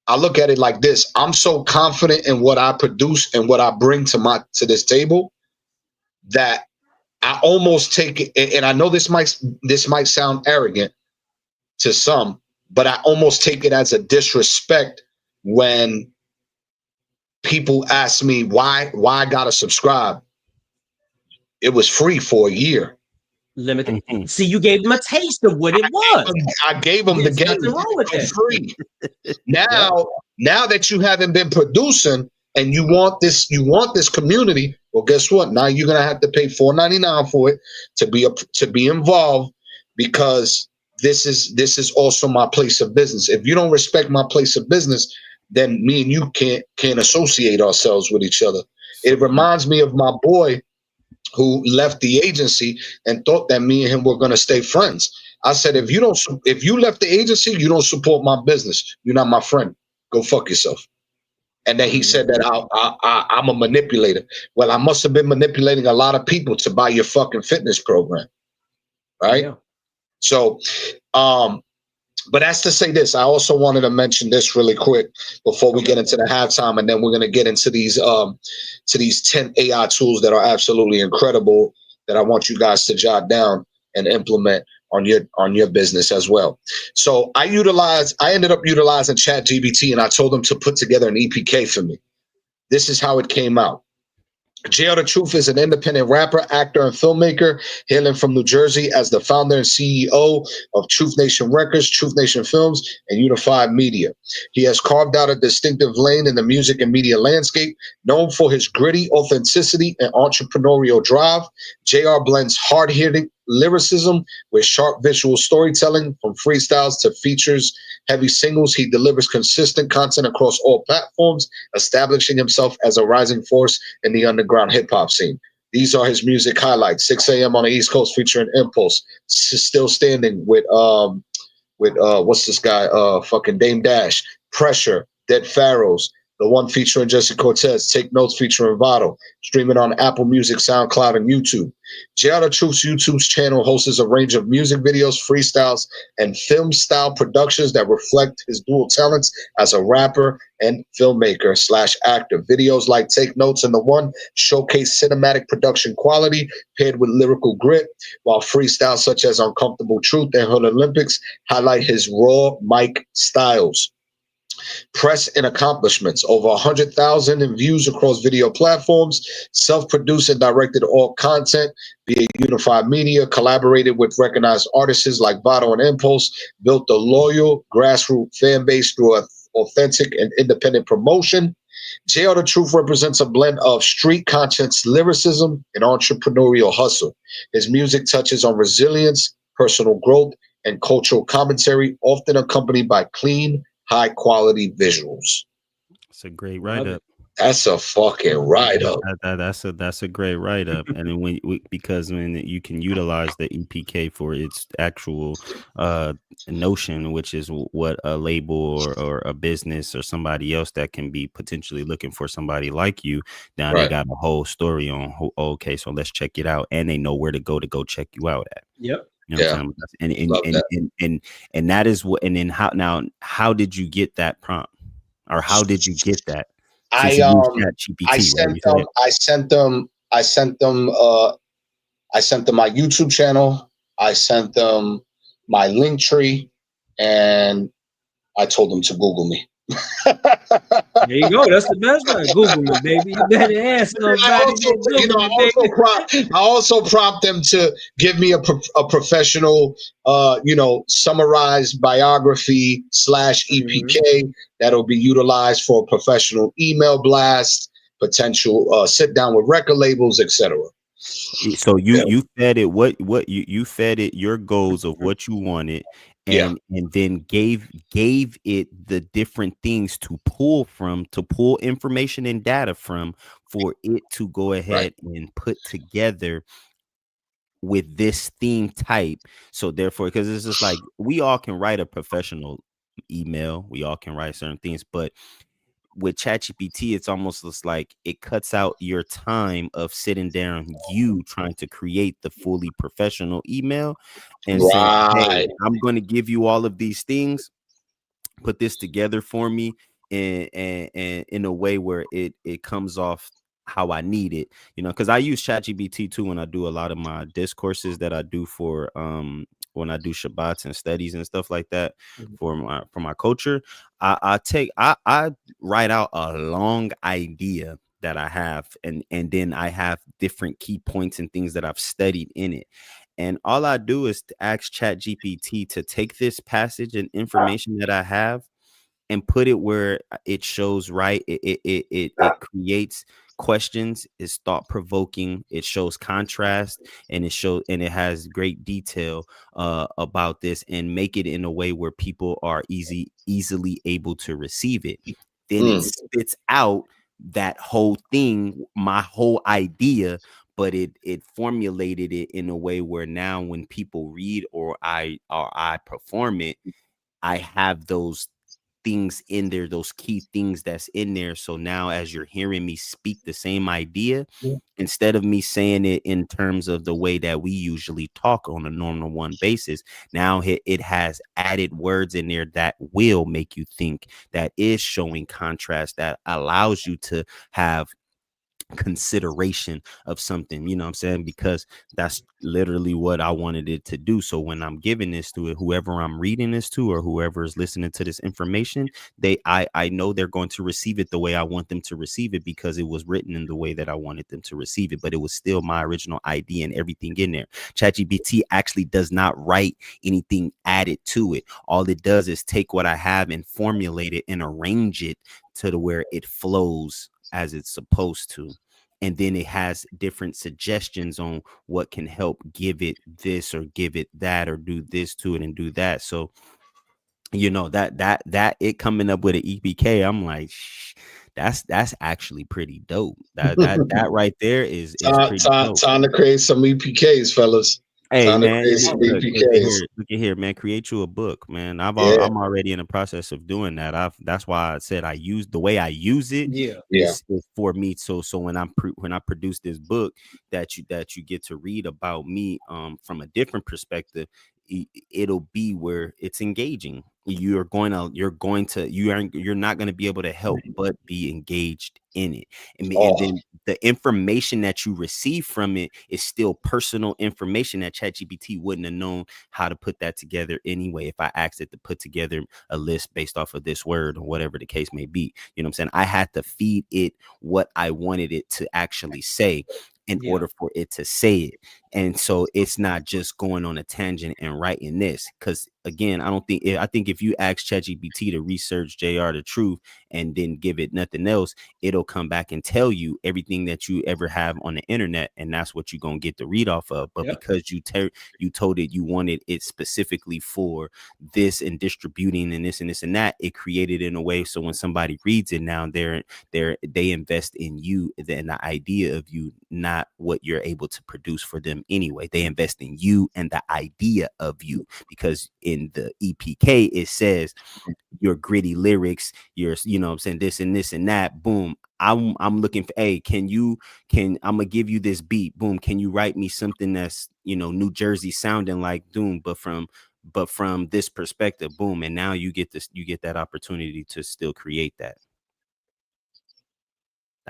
I look at it like this. I'm so confident in what I produce and what I bring to this table that I almost take it, and I know this might sound arrogant to some, but I almost take it as a disrespect when people ask me why I gotta subscribe. It was free for a year. limited. Mhm. See, you gave them a taste of what it was. I gave them the There's game nothing wrong with for that. free. Yep. Now that you haven't been producing and you want this community, well, guess what? Now you're gonna have to pay $4.99 for it to be involved, because this is also my place of business. If you don't respect my place of business, then me and you can't associate ourselves with each other. It reminds me of my boy who left the agency and thought that me and him were going to stay friends. I said, if you left the agency, you don't support my business. You're not my friend. Go fuck yourself. And then he said that I'm a manipulator. Well, I must have been manipulating a lot of people to buy your fucking fitness program, right? Yeah. So, um, but that's to say this. I also wanted to mention this really quick before we Okay. get into the halftime, and then we're gonna get into these 10 AI tools that are absolutely incredible that I want you guys to jot down and implement on your business as well. So I ended up utilizing ChatGPT, and I told them to put together an EPK for me. This is how it came out. JL The Truth is an independent rapper, actor, and filmmaker hailing from New Jersey as the founder and CEO of Truth Nation Records, Truth Nation Films, and Unified Media. He has carved out a distinctive lane in the music and media landscape. Known for his gritty authenticity and entrepreneurial drive, JR blends hard-hitting lyricism with sharp visual storytelling. From freestyles to features heavy singles, he delivers consistent content across all platforms, establishing himself as a rising force in the underground hip hop scene. These are his music highlights: 6 a.m. on the East Coast featuring Impulse, Still Standing with what's this guy? Fucking Dame Dash, Pressure, Dead Pharaohs, the one featuring Jesse Cortez, Take Notes featuring Votto, streaming on Apple Music, SoundCloud, and YouTube. Giada Truth's YouTube channel hosts a range of music videos, freestyles, and film style productions that reflect his dual talents as a rapper and filmmaker slash actor. Videos like Take Notes and The One showcase cinematic production quality paired with lyrical grit, while freestyles such as Uncomfortable Truth and Hood Olympics highlight his raw mic styles. Press and accomplishments: over 100,000 in views across video platforms, self-produced and directed all content via Unified Media, collaborated with recognized artists like Votto and Impulse, built a loyal grassroots fan base through authentic and independent promotion. JR The Truth represents a blend of street conscience lyricism and entrepreneurial hustle. His music touches on resilience, personal growth, and cultural commentary, often accompanied by clean, high quality visuals. It's a great write Love it. up. That's a fucking write up. That's a great write up, and then because when you can utilize the EPK for its actual notion, which is what a label or a business or somebody else that can be potentially looking for somebody like you. Now they Right. got a whole story on. Okay, so let's check it out, and they know where to go check you out at. Yep. You know what Yeah. I'm saying? And Love that. and that is what. And then how did you get that prompt, or how did you get that? Since I you use um Chat I GPT, right? sent You them said. I sent them my YouTube channel, I sent them my link tree, and I told them to Google me. There you go. That's the best way. Google me, baby. You better ask somebody that Google me, baby. I also prompt them to give me a professional, summarized biography / EPK that'll be utilized for a professional email blast, potential sit down with record labels, etc. So you fed it what you fed it your goals of what you wanted, Yeah. and then gave it the different things to pull information and data from, for it to go Right. ahead and put together with this theme type. So therefore, because it's just like we all can write a professional email, we all can write certain things, but with ChatGPT, it's almost just like it cuts out your time of sitting down, you trying to create the fully professional email and saying, "Hey, Right. I'm going to give you all of these things. Put this together for me and in a way where it comes off how I need it." Because I use ChatGPT too when I do a lot of my discourses that I do for when I do Shabbats and studies and stuff like that for my culture. I write out a long idea that I have, and then I have different key points and things that I've studied in it. And all I do is to ask ChatGPT to take this passage and information that I have and put it where it shows right. It creates questions, it's thought provoking, it shows contrast, and it has great detail about this, and make it in a way where people are easily able to receive it. Then it spits out that whole thing, my whole idea, but it formulated it in a way where now when people read or I perform it, I have those things in there, those key things that's in there. So now as you're hearing me speak the same idea, instead of me saying it in terms of the way that we usually talk on a normal one basis, now it has added words in there that will make you think, that is showing contrast, that allows you to have consideration of something, you know what I'm saying? Because that's literally what I wanted it to do. So when I'm giving this to it, whoever I'm reading this to or whoever is listening to this information, I know they're going to receive it the way I want them to receive it, because it was written in the way that I wanted them to receive it. But it was still my original idea and everything in there. ChatGPT actually does not write anything added to it. All it does is take what I have and formulate it and arrange it to the where it flows as it's supposed to. And then it has different suggestions on what can help give it this or give it that or do this to it and do that. So, that it coming up with an EPK, I'm like, that's actually pretty dope. That right there is pretty dope. Time to create some EPKs, fellas. Hey Time to man, create some look EPKs. at here, man. Create you a book, man. Yeah. I'm already in the process of doing that. That's why I said I use the way I use it Yeah. is for me. So when when I produce this book that you get to read about me from a different perspective, it'll be where it's engaging. You're not going to be able to help but be engaged in it. And then the information that you receive from it is still personal information that ChatGPT wouldn't have known how to put that together anyway if I asked it to put together a list based off of this word or whatever the case may be. You know what I'm saying? I had to feed it what I wanted it to actually say in order for it to say it. And so it's not just going on a tangent and writing this, because again, I think if you ask ChatGPT to research JR the truth and then give it nothing else, it'll come back and tell you everything that you ever have on the internet, and that's what you're gonna get to read off of. But because you told it you wanted it specifically for this and distributing and this and this and that, it created in a way so when somebody reads it now, they invest in you and the idea of you, not what you're able to produce for them anyway. They invest in you and the idea of you, because in the EPK it says your gritty lyrics, your, you know what I'm saying, this and this and that. Boom. I'm looking for, hey, I'm gonna give you this beat. Boom. Can you write me something that's, New Jersey sounding like Doom, but from this perspective? Boom. And now you get that opportunity to still create that.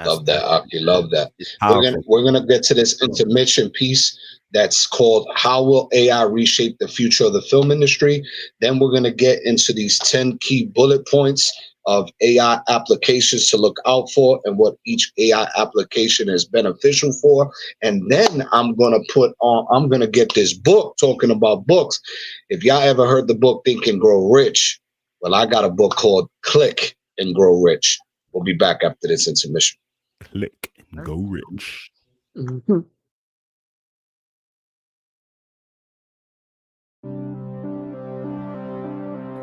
Love that. You love that. Powerful. We're gonna get to this intermission piece that's called "How Will AI Reshape the Future of the Film Industry?" Then we're gonna get into these 10 key bullet points of AI applications to look out for and what each AI application is beneficial for. And then I'm going to get this book talking about books. If y'all ever heard the book Think and Grow Rich, well, I got a book called Click and Grow Rich. We'll be back after this intermission. Click and go rich. Mhm.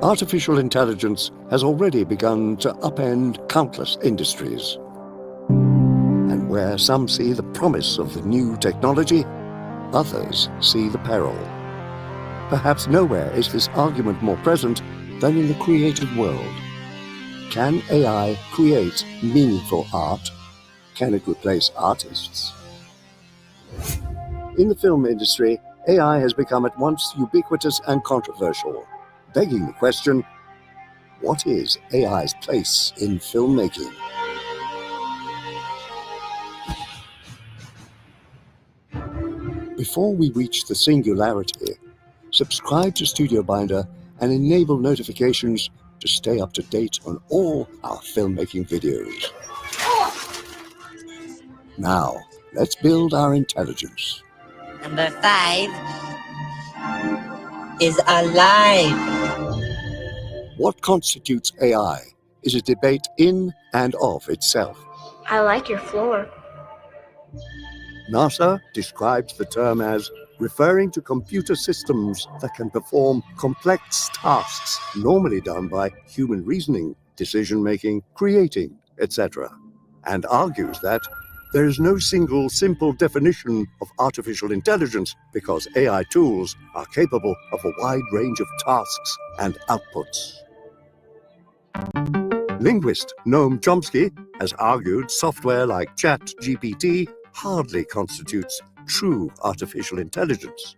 Artificial intelligence has already begun to upend countless industries. And where some see the promise of the new technology, others see the peril. Perhaps nowhere is this argument more present than in the creative world. Can AI create meaningful art? Can it replace artists? In the film industry, AI has become at once ubiquitous and controversial, begging the question, what is AI's place in filmmaking? Before we reach the singularity, subscribe to Studio Binder and enable notifications to stay up to date on all our filmmaking videos. Now, let's build our intelligence. Number 5 is alive. What constitutes AI is a debate in and of itself. I like your floor. NASA describes the term as referring to computer systems that can perform complex tasks normally done by human reasoning, decision-making, creating, etc., and argues that there is no single simple definition of artificial intelligence because AI tools are capable of a wide range of tasks and outputs. Linguist Noam Chomsky has argued software like ChatGPT hardly constitutes true artificial intelligence.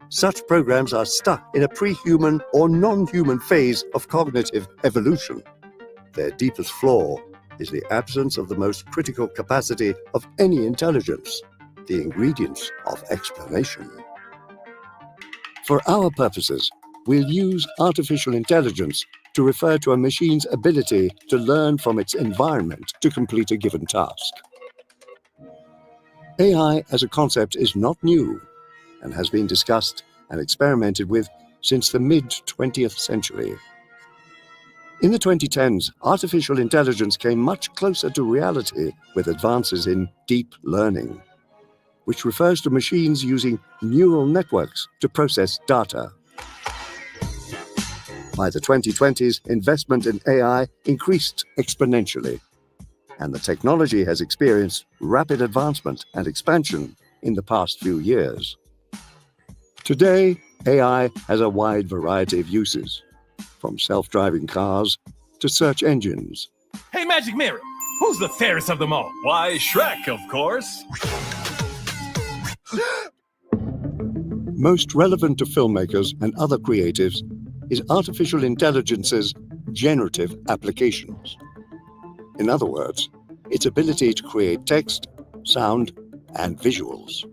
Such programs are stuck in a pre-human or non-human phase of cognitive evolution. Their deepest flaw is the absence of the most critical capacity of any intelligence, the ingredients of explanation. For our purposes, we'll use artificial intelligence to refer to a machine's ability to learn from its environment to complete a given task. AI as a concept is not new and has been discussed and experimented with since the mid-20th century. In the 2010s, artificial intelligence came much closer to reality with advances in deep learning, which refers to machines using neural networks to process data. By the 2020s, investment in AI increased exponentially, and the technology has experienced rapid advancement and expansion in the past few years. Today, AI has a wide variety of uses, from self-driving cars to search engines. Hey, Magic Mirror, who's the fairest of them all? Why, Shrek, of course. Most relevant to filmmakers and other creatives is artificial intelligence's generative applications. In other words, its ability to create text, sound, and visuals.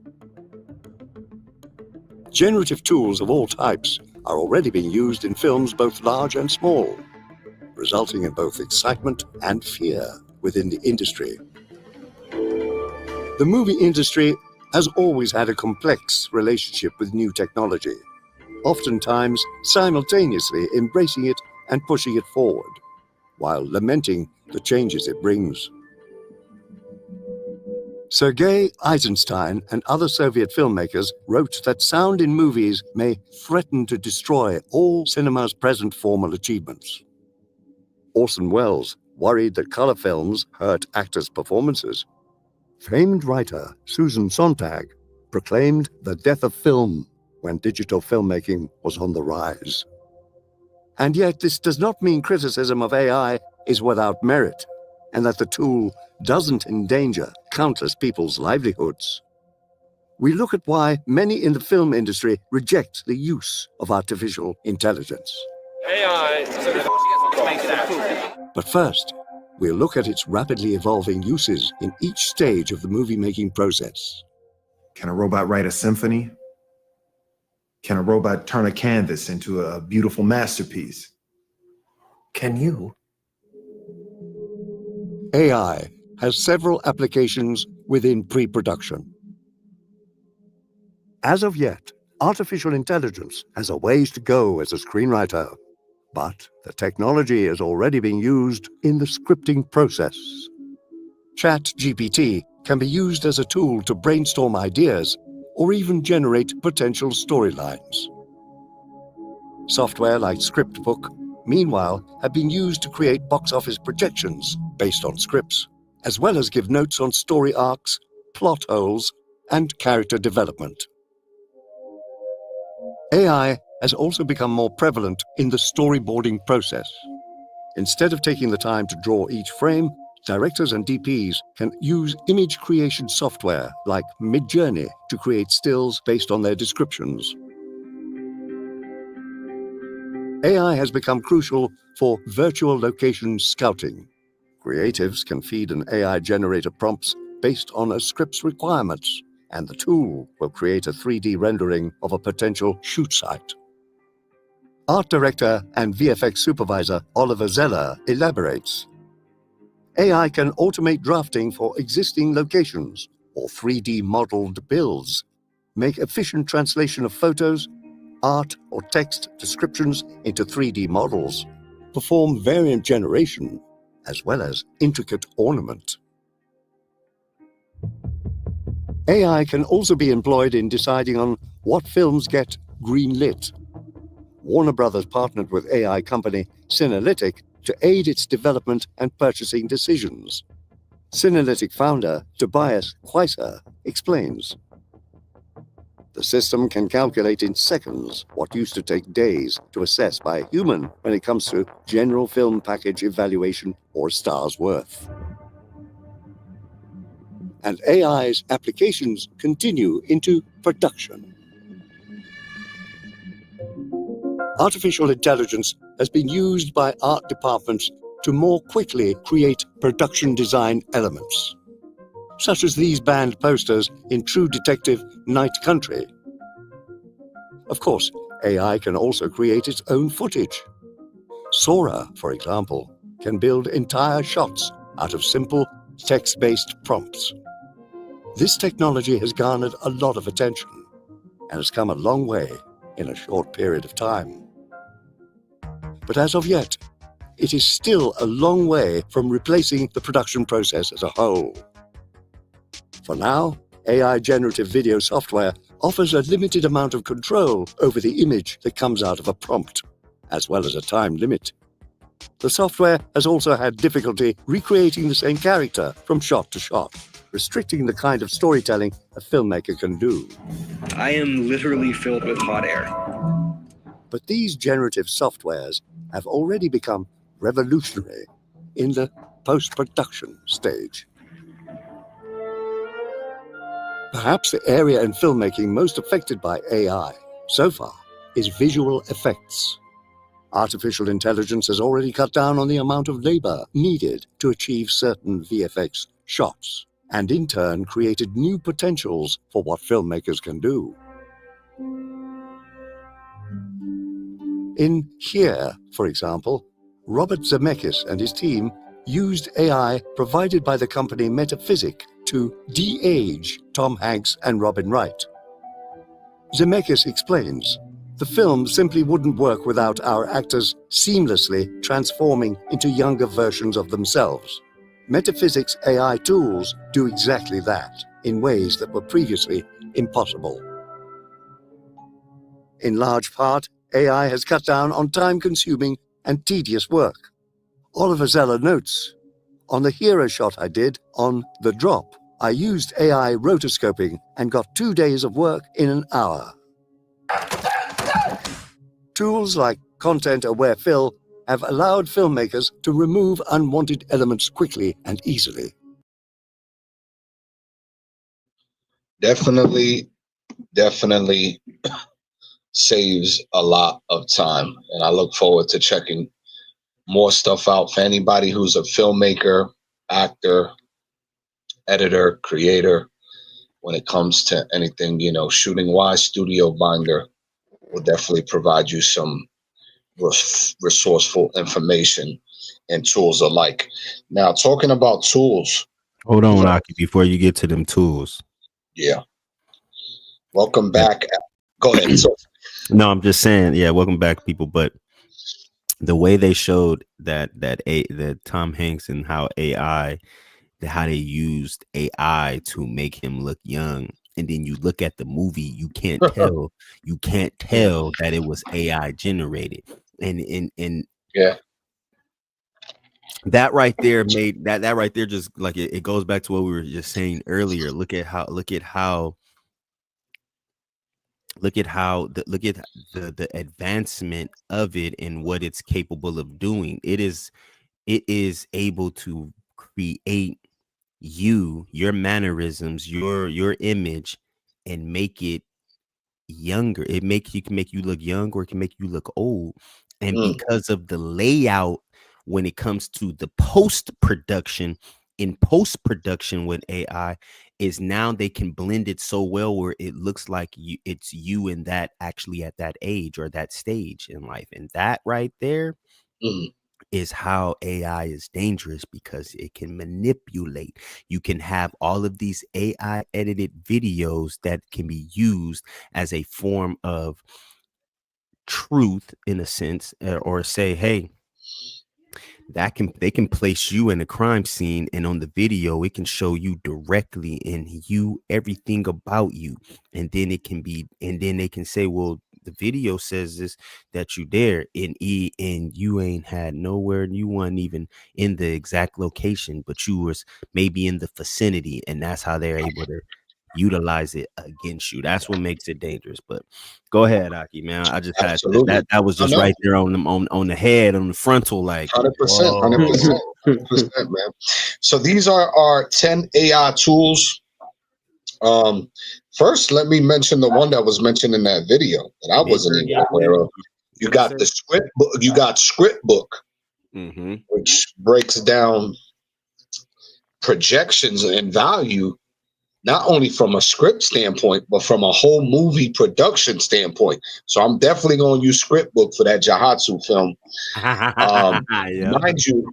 Generative tools of all types are already being used in films both large and small, resulting in both excitement and fear within the industry. The movie industry has always had a complex relationship with new technology, oftentimes simultaneously embracing it and pushing it forward, while lamenting the changes it brings. Sergei Eisenstein and other Soviet filmmakers wrote that sound in movies may threaten to destroy all cinema's present formal achievements. Orson Welles worried that color films hurt actors' performances. Famed writer Susan Sontag proclaimed the death of film when digital filmmaking was on the rise. And yet this does not mean criticism of AI is without merit, and that the tool doesn't endanger countless people's livelihoods. We look at why many in the film industry reject the use of artificial intelligence. But first, we'll look at its rapidly evolving uses in each stage of the movie-making process. Can a robot write a symphony? Can a robot turn a canvas into a beautiful masterpiece? Can you? AI has several applications within pre-production. As of yet, artificial intelligence has a ways to go as a screenwriter, but the technology is already being used in the scripting process. ChatGPT can be used as a tool to brainstorm ideas or even generate potential storylines. Software like Scriptbook, meanwhile, have been used to create box office projections based on scripts, as well as give notes on story arcs, plot holes, and character development. AI has also become more prevalent in the storyboarding process. Instead of taking the time to draw each frame, directors and DPs can use image creation software like Midjourney to create stills based on their descriptions. AI has become crucial for virtual location scouting. Creatives can feed an AI generator prompts based on a script's requirements, and the tool will create a 3D rendering of a potential shoot site. Art director and VFX supervisor Oliver Zeller elaborates. AI can automate drafting for existing locations or 3D modeled builds, make efficient translation of photos, art or text descriptions into 3D models, perform variant generation, as well as intricate ornament. AI can also be employed in deciding on what films get green-lit. Warner Brothers partnered with AI company Synalytic to aid its development and purchasing decisions. Synalytic founder Tobias Quaiser explains. The system can calculate in seconds what used to take days to assess by a human when it comes to general film package evaluation or star's worth. And AI's applications continue into production. Artificial intelligence has been used by art departments to more quickly create production design elements, such as these banned posters in True Detective Night Country. Of course, AI can also create its own footage. Sora, for example, can build entire shots out of simple text-based prompts. This technology has garnered a lot of attention and has come a long way in a short period of time. But as of yet, it is still a long way from replacing the production process as a whole. For now, AI generative video software offers a limited amount of control over the image that comes out of a prompt, as well as a time limit. The software has also had difficulty recreating the same character from shot to shot, restricting the kind of storytelling a filmmaker can do. I am literally filled with hot air. But these generative softwares have already become revolutionary in the post-production stage. Perhaps the area in filmmaking most affected by AI so far is visual effects. Artificial intelligence has already cut down on the amount of labor needed to achieve certain VFX shots, and in turn created new potentials for what filmmakers can do. In Here, for example, Robert Zemeckis and his team used AI provided by the company Metaphysic to de-age Tom Hanks and Robin Wright. Zemeckis explains, the film simply wouldn't work without our actors seamlessly transforming into younger versions of themselves. Metaphysic's AI tools do exactly that, in ways that were previously impossible. In large part, AI has cut down on time-consuming and tedious work. Oliver Zeller notes, on the hero shot I did on The Drop, I used AI rotoscoping and got 2 days of work in an hour. Tools like Content-Aware Fill have allowed filmmakers to remove unwanted elements quickly and easily. Definitely saves a lot of time, and I look forward to checking more stuff out for anybody who's a filmmaker, actor, editor, creator. When it comes to anything, shooting wise, Studio Binder will definitely provide you some resourceful information. and tools alike. Now, talking about tools. Hold on, Aki, before you get to them tools. Yeah. Welcome back. Go ahead. So, no, I'm just saying, yeah, welcome back, people. But the way they showed that Tom Hanks and how they used AI to make him look young, and then you look at the movie, you can't tell that it was AI generated, and yeah. That right there made that right there just like it goes back to what we were just saying earlier. Look at the advancement of it and what it's capable of doing. It is able to create your mannerisms, your image, and make it younger. It can make you look young, or it can make you look old. And because of the layout, when it comes to the post-production with AI, is now they can blend it so well where it looks like it's you in that actually at that age or that stage in life. And that right there is how AI is dangerous, because it can manipulate. You can have all of these AI edited videos that can be used as a form of truth in a sense, or say, hey, they can place you in a crime scene, and on the video it can show you directly and everything about you, and then they can say, well, the video says this, that you there and you ain't had nowhere, you weren't even in the exact location, but you was maybe in the vicinity, and that's how they're able to utilize it against you. That's what makes it dangerous. But go ahead, Aki, man. I just had that was just right there on the head, on the frontal, like 100%, man. So these are our 10 AI tools. First, let me mention the one that was mentioned in that video that I wasn't even aware of. You got the script book. You got Script Book, which breaks down projections and value, not only from a script standpoint, but from a whole movie production standpoint. So I'm definitely going to use Script Book for that Jahatsu film. Mind you,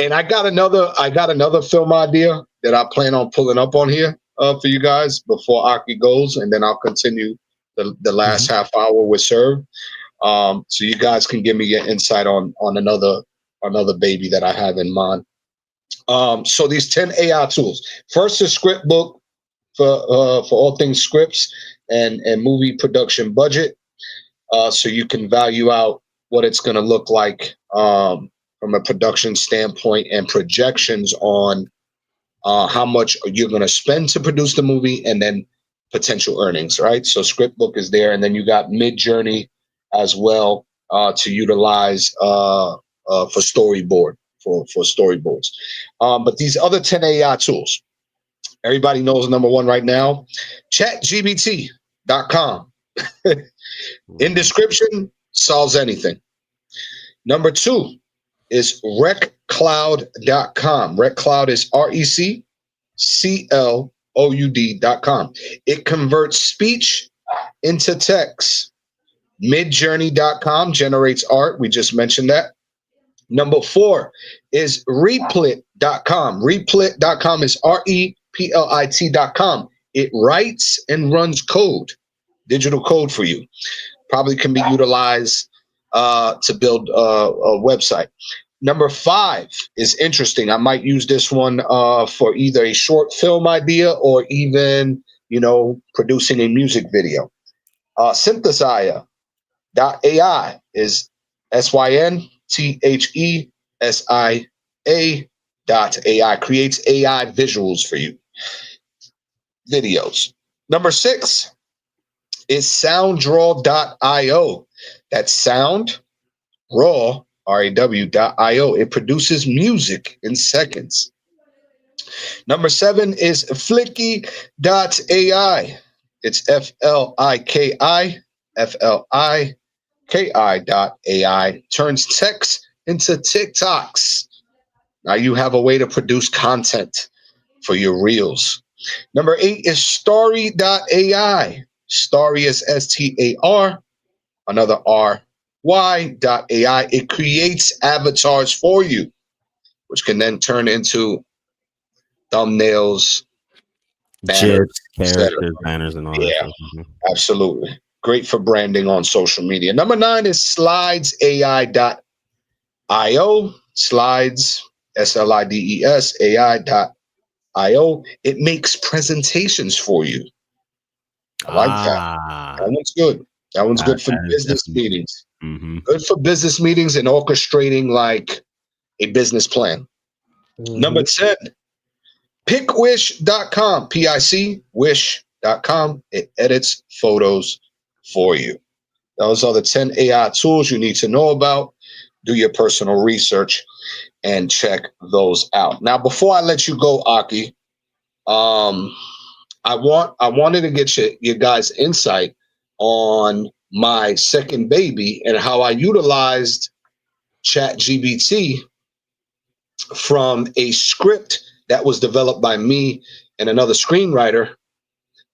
and I got another film idea that I plan on pulling up on here for you guys before Aki goes, and then I'll continue the last half hour with Serve. So you guys can give me your insight on another baby that I have in mind. So these 10 AI tools. First is Script Book for all things scripts and movie production budget. So you can value out what it's going to look like from a production standpoint, and projections on how much you're going to spend to produce the movie, and then potential earnings, right? So Script Book is there, and then you got Mid-Journey as well to utilize for storyboards. But these other 10 AI tools, everybody knows number one right now, chatgpt.com. In description, solves anything. Number two is recloud.com. Recloud is RECCLOUD.com. It converts speech into text. Midjourney.com generates art. We just mentioned that. Number four is replit.com. Replit.com is REPLIT.com. It writes and runs code, digital code for you. Probably can be utilized to build a website. Number five is interesting. I might use this one for either a short film idea or even, producing a music video. Synthesia.ai is SYNTHESIA.ai. Creates AI visuals for you. Videos. Number six is sounddraw.io. That's sound raw, RAW.io. It produces music in seconds. Number seven is flicky.ai. It's FLIKI.ai. Turns text into TikToks. Now you have a way to produce content for your reels. Number eight is Starry.ai. Starry is STAR, another R, Starry.ai. It creates avatars for you, which can then turn into thumbnails, banners, GIFs, etc. characters, banners, and all that Yeah, stuff. absolutely. Great for branding on social media. Number 9 is Slidesai.io. Slides, SLIDES, AI.io. It makes presentations for you. I like that. That one's good. That one's good for That is business definitely. meetings. Mm-hmm. Good for business meetings and orchestrating like a business plan. Number 10, pickwish.com, PIC, wish.com. It edits photos for you. Those are the 10 AI tools you need to know about. Do your personal research and check those out. Now, before I let you go, Aki, I wanted to get your guys' insight on my second baby and how I utilized ChatGPT from a script that was developed by me and another screenwriter.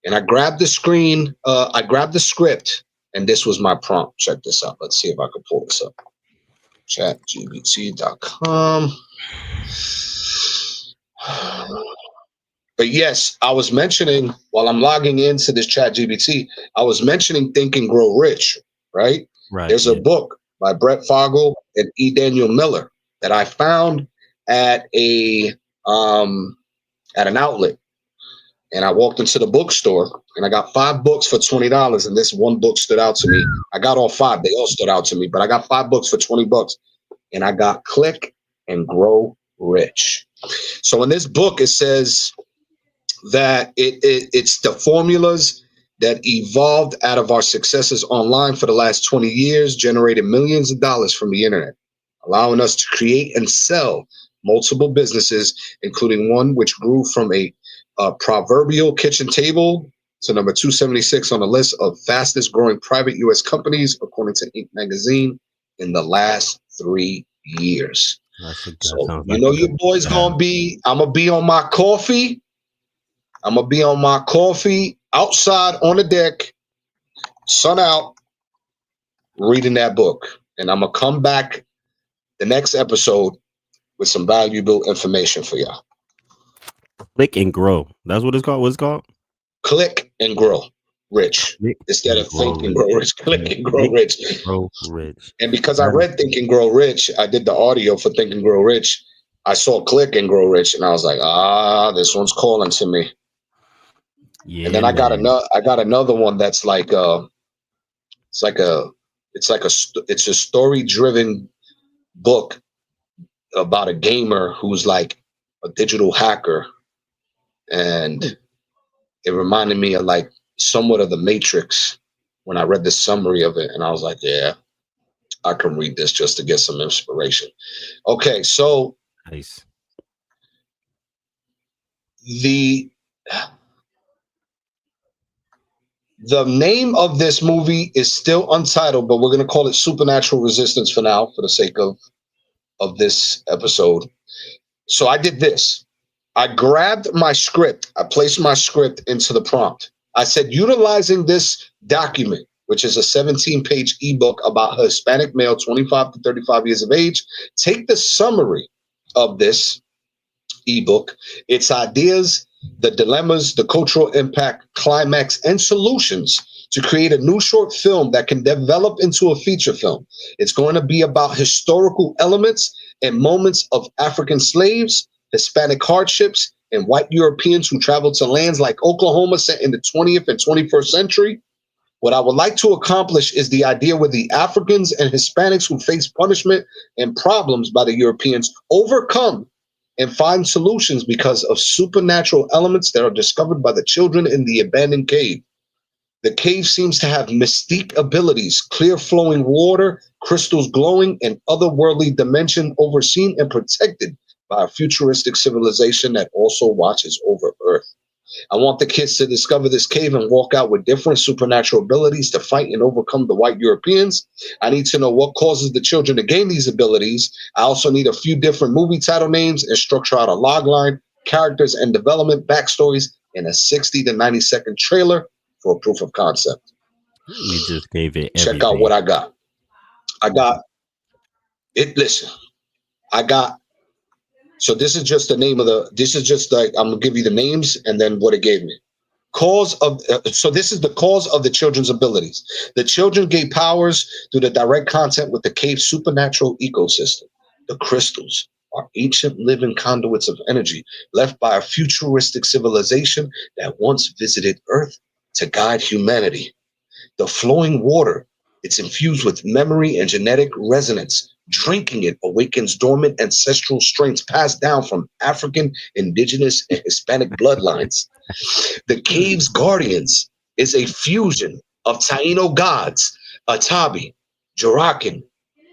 And I grabbed the script, and this was my prompt. Check this out. Let's see if I can pull this up. ChatGPT.com. But yes, I was mentioning while I'm logging into this ChatGPT, I was mentioning Think and Grow Rich, right? Right. There's a book by Brett Fogel and E. Daniel Miller that I found at an outlet. And I walked into the bookstore and I got 5 books for $20. And this one book stood out to me. I got all 5. They all stood out to me, but I got 5 books for $20. And I got Click and Grow Rich. So in this book, it says that it's the formulas that evolved out of our successes online for the last 20 years, generated millions of dollars from the internet, allowing us to create and sell multiple businesses, including one which grew from a proverbial kitchen table to number 276 on the list of fastest growing private U.S. companies, according to Inc. magazine, in the last 3 years. So, you know, your boy's going to be, I'm going to be on my coffee. I'm going to be on my coffee outside on the deck, sun out, reading that book. And I'm going to come back the next episode with some valuable information for y'all. Click and Grow. That's what it's called. What's it called? Click and Grow Rich. Instead of Think and Grow Rich. Click and Grow Rich. Grow Rich. And because I read Think and Grow Rich, I did the audio for Think and Grow Rich. I saw Click and Grow Rich, and I was like, this one's calling to me. Yeah, and then I got another one that's like it's a story-driven book about a gamer who's like a digital hacker, and it reminded me of like somewhat of the Matrix when I read the summary of it, and I was like, yeah, I can read this just to get some inspiration. Okay, so nice. The name of this movie is still untitled, but we're going to call it Supernatural Resistance for now, for the sake of this episode. So I did this. I grabbed my script. I placed my script into the prompt. I said, utilizing this document, which is a 17-page ebook about a Hispanic male, 25 to 35 years of age, take the summary of this ebook, its ideas, the dilemmas, the cultural impact, climax, and solutions to create a new short film that can develop into a feature film. It's going to be about historical elements and moments of African slaves, Hispanic hardships, and white Europeans who traveled to lands like Oklahoma set in the 20th and 21st century. What I would like to accomplish is the idea where the Africans and Hispanics who face punishment and problems by the Europeans overcome and find solutions because of supernatural elements that are discovered by the children in the abandoned cave. The cave seems to have mystique abilities, clear flowing water, crystals glowing, and otherworldly dimension overseen and protected by a futuristic civilization that also watches over Earth. I want the kids to discover this cave and walk out with different supernatural abilities to fight and overcome the white Europeans. I need to know what causes the children to gain these abilities. I also need a few different movie title names and structure out a logline, characters and development backstories in a 60 to 90 second trailer for a proof of concept. You just gave it everything. Check out what I got. I got it. Listen, I got. So this is just the name of the. This is just like I'm gonna give you the names and then what it gave me. Cause of so this is the cause of the children's abilities. The children gain powers through the direct contact with the cave's supernatural ecosystem. The crystals are ancient living conduits of energy left by a futuristic civilization that once visited Earth to guide humanity. The flowing water, it's infused with memory and genetic resonance. Drinking it awakens dormant ancestral strengths passed down from African, indigenous, and Hispanic bloodlines. The cave's guardians is a fusion of Taino gods, Atabi, Jurakan,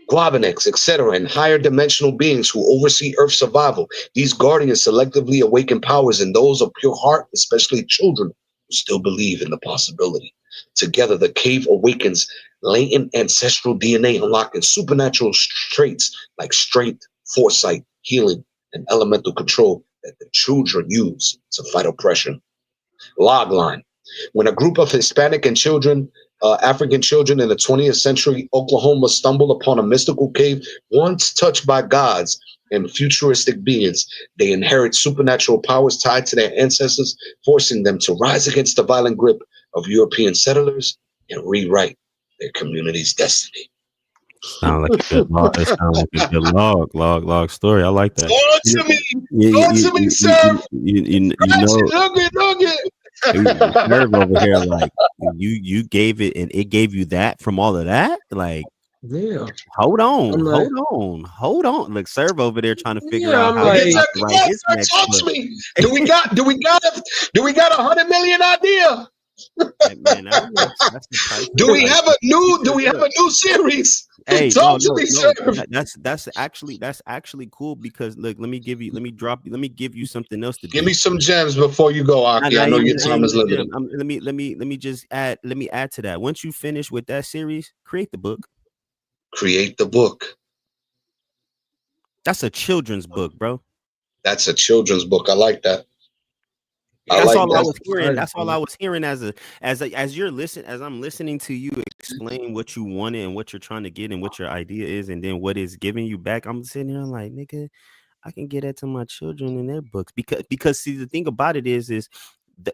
Guabanex, etc., and higher dimensional beings who oversee Earth's survival. These guardians selectively awaken powers in those of pure heart, especially children who still believe in the possibility. Together, the cave awakens latent ancestral DNA, unlocking supernatural traits like strength, foresight, healing, and elemental control that the children use to fight oppression. Logline. When a group of Hispanic and African children in the 20th century Oklahoma stumble upon a mystical cave once touched by gods and futuristic beings, they inherit supernatural powers tied to their ancestors, forcing them to rise against the violent grip of European settlers and rewrite their community's destiny. Sound like a good log. It sounds like a good log story. I like that. Talk to me, talk to me, sir. You know, Serve over here, like you gave it, and it gave you that from all of that. Like, yeah, hold on. Like, Serve over there trying to figure out how like, to write his next talk book. to me. Do we got a 100 million idea? Man, that's the price. Do we have a new series? Hey, talk to no, me, no. sir. That's actually cool, because look, let me give you something else to Give do. me some gems before you go, Aki. I know your time is limited. Let me add to that. Once you finish with that series, create the book. Create the book. That's a children's book, bro. That's a children's book. I like that. That's all I was hearing. That's all I was hearing as I'm listening to you explain what you wanted and what you're trying to get and what your idea is, and then what is giving you back. I'm sitting here like, nigga, I can get that to my children in their books, because see, the thing about it is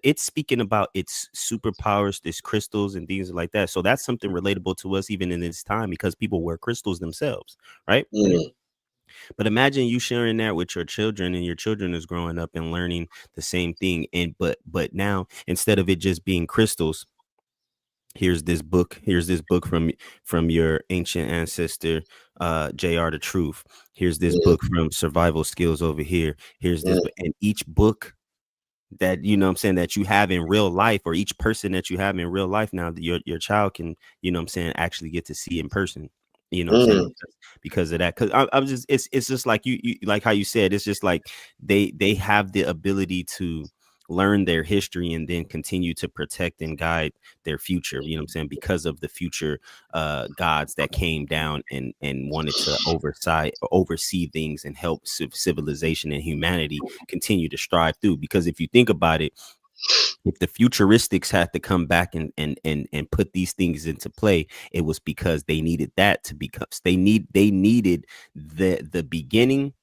it's speaking about its superpowers, its crystals and things like that. So that's something relatable to us even in this time, because people wear crystals themselves, right? But imagine you sharing that with your children, and your children is growing up and learning the same thing. And but now, instead of it just being crystals, here's this book from your ancient ancestor, JR the Truth. Here's this book from Survival Skills over here. Here's this, and each book that, you know what I'm saying, that you have in real life, or each person that you have in real life now, that your child can, you know what I'm saying, actually get to see in person. You know what I'm saying? Because of that. Because I'm just, it's just like you like how you said, it's just like they have the ability to learn their history and then continue to protect and guide their future, you know what I'm saying, because of the future gods that came down and wanted to oversee things and help civilization and humanity continue to strive through. Because if you think about it, if the futuristics had to come back and put these things into play, it was because they needed that to become, they needed the beginning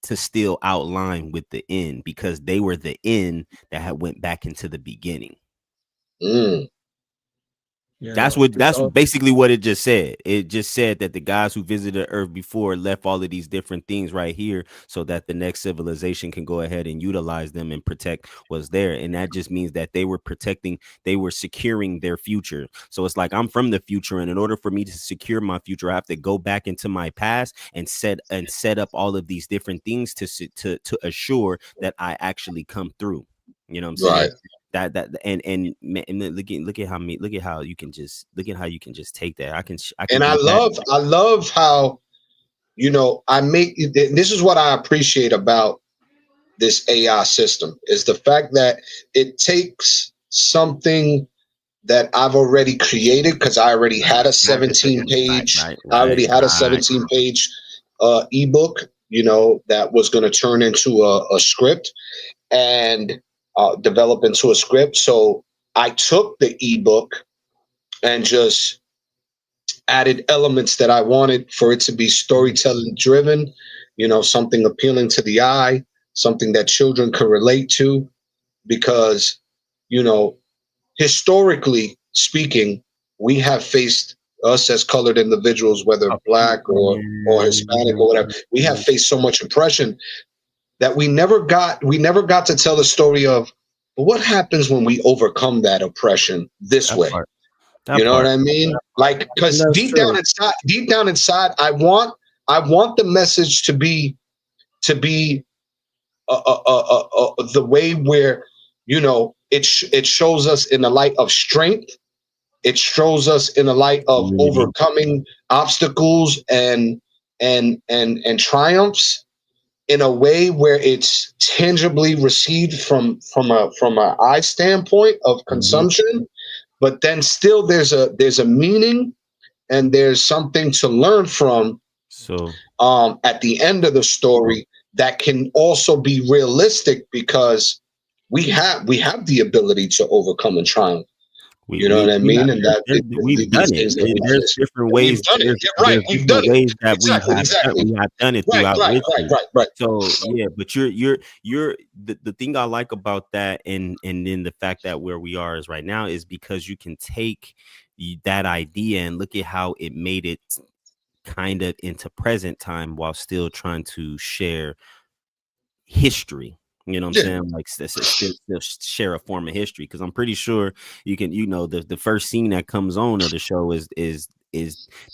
to still outline with the end, because they were the end that had went back into the beginning. Yeah, that's basically what it just said. It just said that the guys who visited Earth before left all of these different things right here, so that the next civilization can go ahead and utilize them and protect what's there. And that just means that they were securing their future. So it's like, I'm from the future, and in order for me to secure my future, I have to go back into my past and set up all of these different things to assure that I actually come through. You know what I'm saying? Right. That and look at how you can just take that. I love how, you know, this is what I appreciate about this AI system, is the fact that it takes something that I've already created, because I already had a 17 page ebook, you know, that was going to turn into a script and develop into a script. So I took the ebook and just added elements that I wanted for it to be storytelling driven, something appealing to the eye, something that children could relate to, because, historically speaking, we have faced, us as colored individuals, whether black or Hispanic or whatever, we have faced so much oppression that we never got to tell the story of, but what happens when we overcome that oppression this way? You know what I mean? Like, because deep down inside, I want the message to be the way where, it shows us in the light of strength. It shows us in the light of overcoming obstacles and triumphs in a way where it's tangibly received from a eye standpoint of consumption, but then still there's a meaning and there's something to learn from. So at the end of the story that can also be realistic, because we have the ability to overcome and triumph. You know what I mean? And that we've done it. There's different ways. We've done it. Yeah, right. We've done ways it. That Exactly. we have done it throughout history. Right. So yeah, but you're the thing I like about that, and then the fact that where we are is right now is because you can take that idea and look at how it made it kind of into present time while still trying to share history. You know what I'm saying? Like still share a form of history, because I'm pretty sure you can, the first scene that comes on of the show is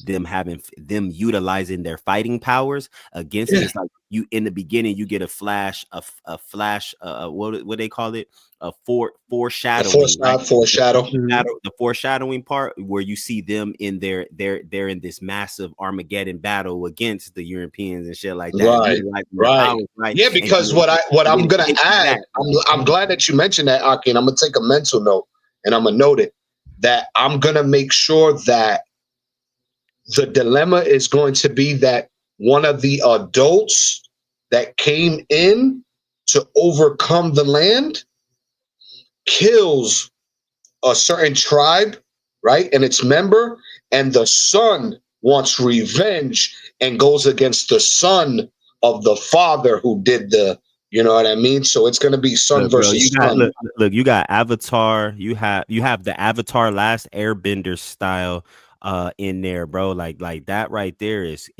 them utilizing their fighting powers against it. It's like you in the beginning you get a flash what they call it, foreshadowing, the foreshadowing part where you see them in they're in this massive Armageddon battle against the Europeans and shit like that. Right. Yeah, because what I'm gonna add, I'm glad that you mentioned that, Aki, and I'm gonna take a mental note and I'm gonna note it, that I'm gonna make sure that the dilemma is going to be that one of the adults that came in to overcome the land kills a certain tribe, right, and its member, and the son wants revenge and goes against the son of the father who did the, you know what I mean? So it's going to be son versus son. Look, you got Avatar, you have the Avatar Last Airbender style in there, bro. Like that right there is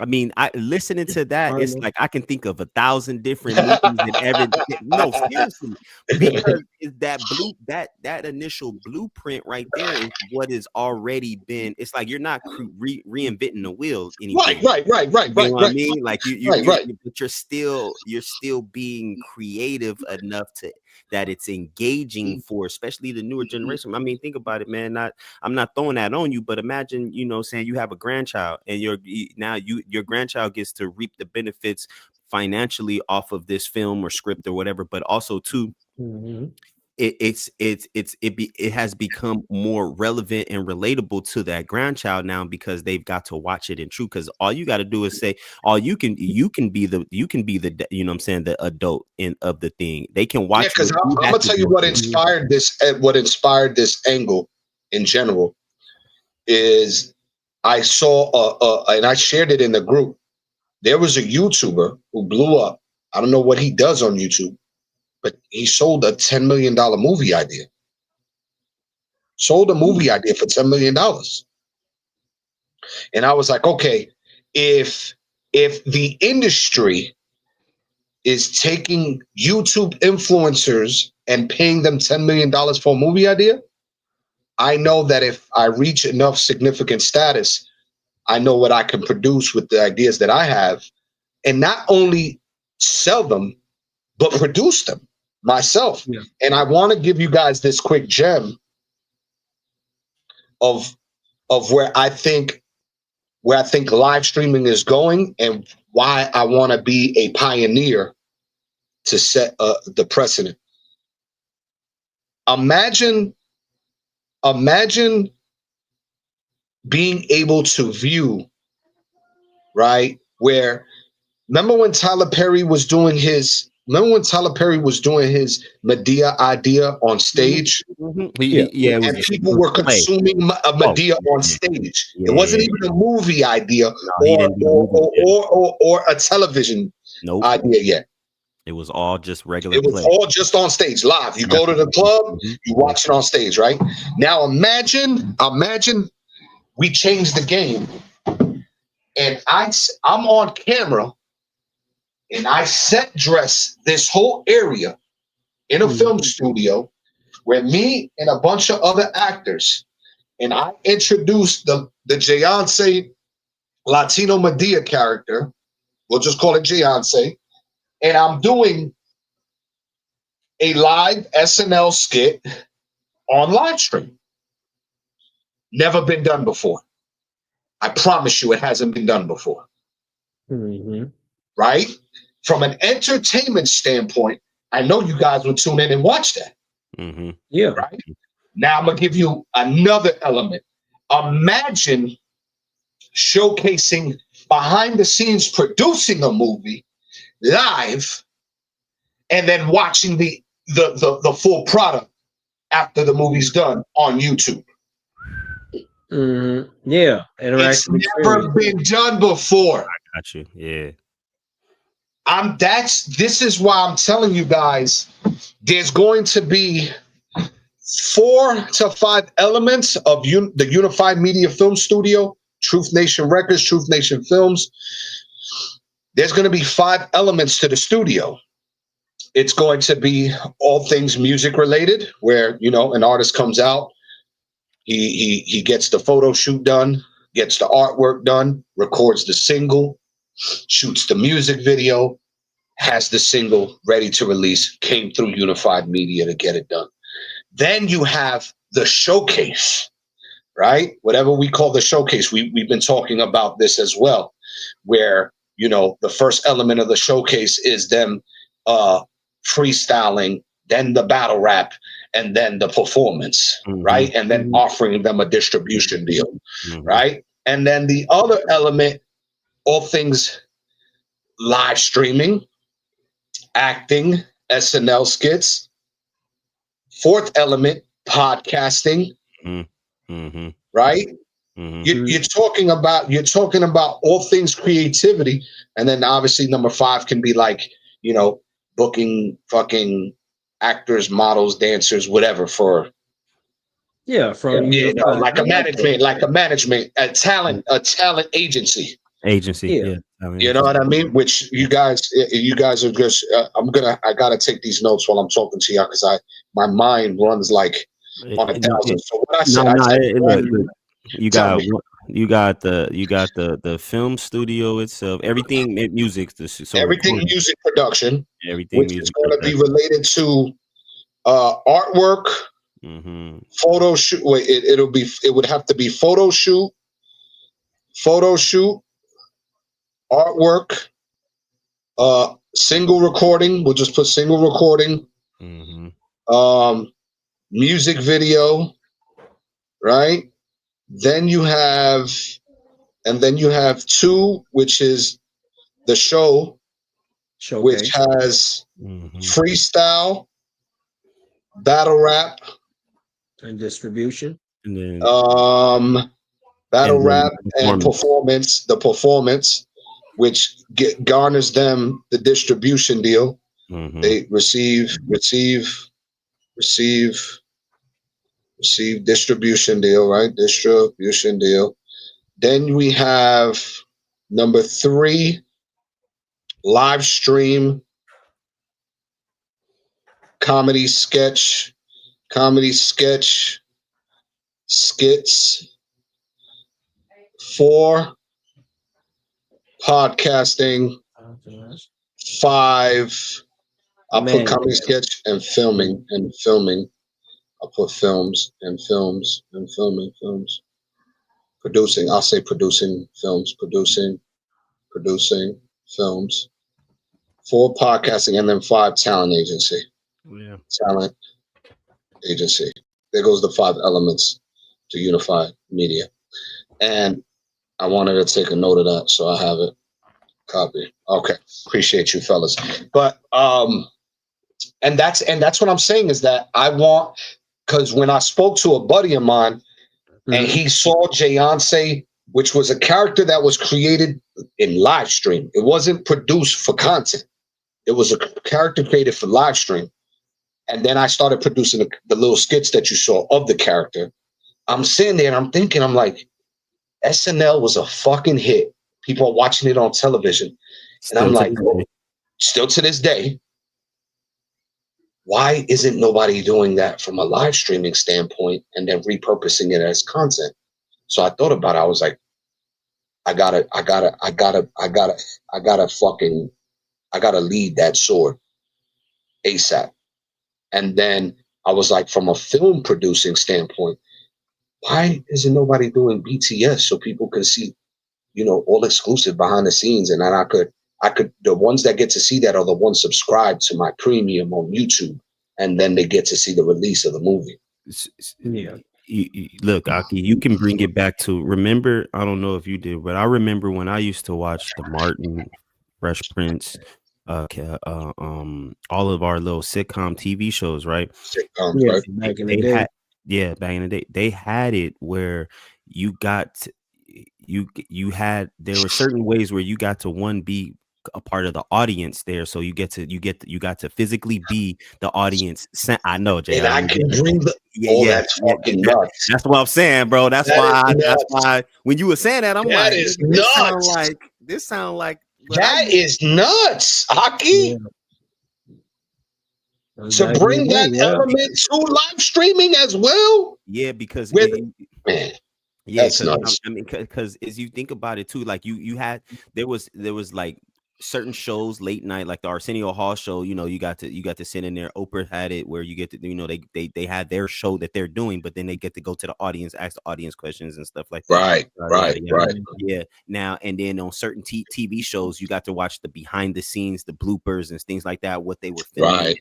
I mean, listening to that, it's like I can think of 1,000 different movies and no, seriously, because that initial blueprint right there is what has already been. It's like you're not reinventing the wheel anything. Right. You know what I mean? Like but you're still being creative enough that it's engaging for especially the newer generation. I mean, think about it, man. I'm not throwing that on you, but imagine, saying you have a grandchild and your grandchild gets to reap the benefits financially off of this film or script or whatever, but also too, it has become more relevant and relatable to that grandchild now because they've got to watch it in true. Because all you got to do is say, you can be the you know what I'm saying, the adult of the thing. They can watch. Yeah, because I'm gonna tell you what inspired this angle in general is I saw and I shared it in the group. There was a YouTuber who blew up. I don't know what he does on YouTube, but he sold a $10 million movie idea. Sold a movie idea for $10 million. And I was like, okay, if the industry is taking YouTube influencers and paying them $10 million for a movie idea, I know that if I reach enough significant status, I know what I can produce with the ideas that I have, and not only sell them, but produce them myself. Yeah. And I want to give you guys this quick gem of where I think live streaming is going and why I want to be a pioneer to set the precedent. Imagine being able to view, right, where, remember when Tyler Perry was doing his remember when Tyler Perry was doing his Medea idea on stage? And people were consuming a Medea on stage. It wasn't even a movie idea or a television idea yet. It was all just regular. It was all just on stage, live. You go to the club, you watch it on stage, right? Now imagine we change the game, and I'm on camera, and I set dress this whole area in a film studio where me and a bunch of other actors, and I introduced the Jayonce Latino Medea character. We'll just call it Jayonce, and I'm doing a live SNL skit on live stream. Never been done before. I promise you, it hasn't been done before. Right? From an entertainment standpoint, I know you guys would tune in and watch that. Yeah. Right? Now I'm gonna give you another element. Imagine showcasing behind the scenes producing a movie live, and then watching the full product after the movie's done on YouTube. Yeah, it's never been done before. I got you. Yeah. This is why I'm telling you guys, there's going to be 4 to 5 elements of the Unified Media Film Studio, Truth Nation Records, Truth Nation Films. There's going to be 5 elements to the studio. It's going to be all things music related, where, an artist comes out, he gets the photo shoot done, gets the artwork done, records the single, shoots the music video, has the single ready to release, came through Unified Media to get it done. Then you have the showcase, right? Whatever we call the showcase, we've been talking about this as well, where, the first element of the showcase is them freestyling, then the battle rap, and then the performance, right? And then offering them a distribution deal, right? And then the other element, all things live streaming, acting, SNL skits. 4th element, podcasting, right? You're talking about all things creativity, and then obviously number 5 can be like, booking fucking actors, models, dancers, whatever for like a talent agency. Yeah. You know what I mean? Which you guys are just. I gotta take these notes while I'm talking to y'all because my mind runs like on 1,000. So what I said, you got the film studio itself, everything music, everything music production, everything which is going to be related to artwork, photo shoot. Wait, it would have to be photo shoot, artwork, single recording. We'll just put single recording, music video, right? Then you have 2, which is the showcase, which has freestyle, battle rap, and distribution, and then battle rap and performance. The performance, which garners them the distribution deal. They receive distribution deal, right? Distribution deal. Then we have number 3, live stream, comedy sketch, skits. 4, podcasting. 5, I'll put comedy sketch and filming. I'll put films and filming films. Producing, I'll say producing films, producing films. 4, podcasting, and then 5, talent agency. Yeah. Talent agency. There goes the 5 elements to Unified Media. And I wanted to take a note of that, so I have it. Copy. Okay. Appreciate you, fellas. But and that's what I'm saying is that I want, because when I spoke to a buddy of mine and he saw Jayonce, which was a character that was created in live stream. It wasn't produced for content. It was a character created for live stream. And then I started producing the little skits that you saw of the character. I'm sitting there and I'm thinking, I'm like, SNL was a fucking hit. People are watching it on television. And I'm like, still to this day, why isn't nobody doing that from a live streaming standpoint and then repurposing it as content? So I thought about it. I was like, I gotta lead that sword ASAP. And then I was like, from a film producing standpoint, why isn't nobody doing BTS so people can see, all exclusive behind the scenes? And then I could, the ones that get to see that are the ones subscribed to my premium on YouTube, and then they get to see the release of the movie. Yeah. Look, Aki, you can bring it back to, remember, I don't know if you did, but I remember when I used to watch the Martin, Fresh Prince, all of our little sitcom TV shows, right? Sitcoms, Yeah, right? back in the day. Back in the day, they had it where you got there were certain ways where you got to be a part of the audience there, so you got to physically be the audience. I know, Jay. And I can bring that's fucking nuts. That's what I'm saying, bro. That's why when you were saying that, I'm that like, is nuts. This sound like that is nuts, Aki. Yeah. To bring that element to live streaming as well. Yeah, because man. Yeah, that's nuts. I mean, because as you think about it too, like there was like certain shows late night, like the Arsenio Hall show. You got to sit in there. Oprah had it where you get to, they had their show that they're doing, but then they get to go to the audience, ask the audience questions and stuff like that. Right. Yeah. Now and then on certain TV shows, you got to watch the behind the scenes, the bloopers and things like that. What they were filming,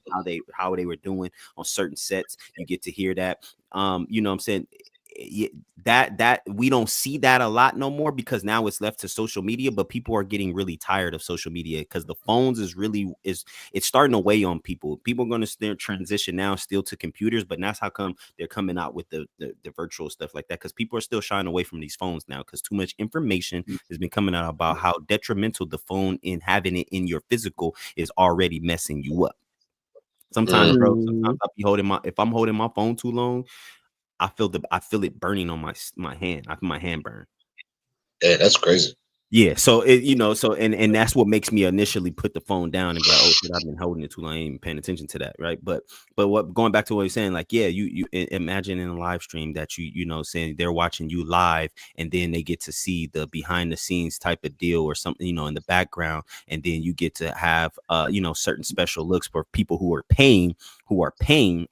how they were doing on certain sets. You get to hear that. What I'm saying. That we don't see that a lot no more, because now it's left to social media, but people are getting really tired of social media because the phones it's starting to weigh on people. People are going to transition now still to computers, but that's how come they're coming out with the virtual stuff like that, because people are still shying away from these phones now because too much information has been coming out about how detrimental the phone in having it in your physical is already messing you up. Sometimes, bro, if I'm holding my phone too long, I feel it burning on my hand. I feel my hand burn. Yeah, that's crazy. Yeah, so and that's what makes me initially put the phone down and be like, oh shit, I've been holding it too long, I ain't even paying attention to that, right? But what, going back to what you're saying, like, yeah, you imagine in a live stream that saying they're watching you live, and then they get to see the behind the scenes type of deal or something, in the background, and then you get to have certain special looks for people who are paying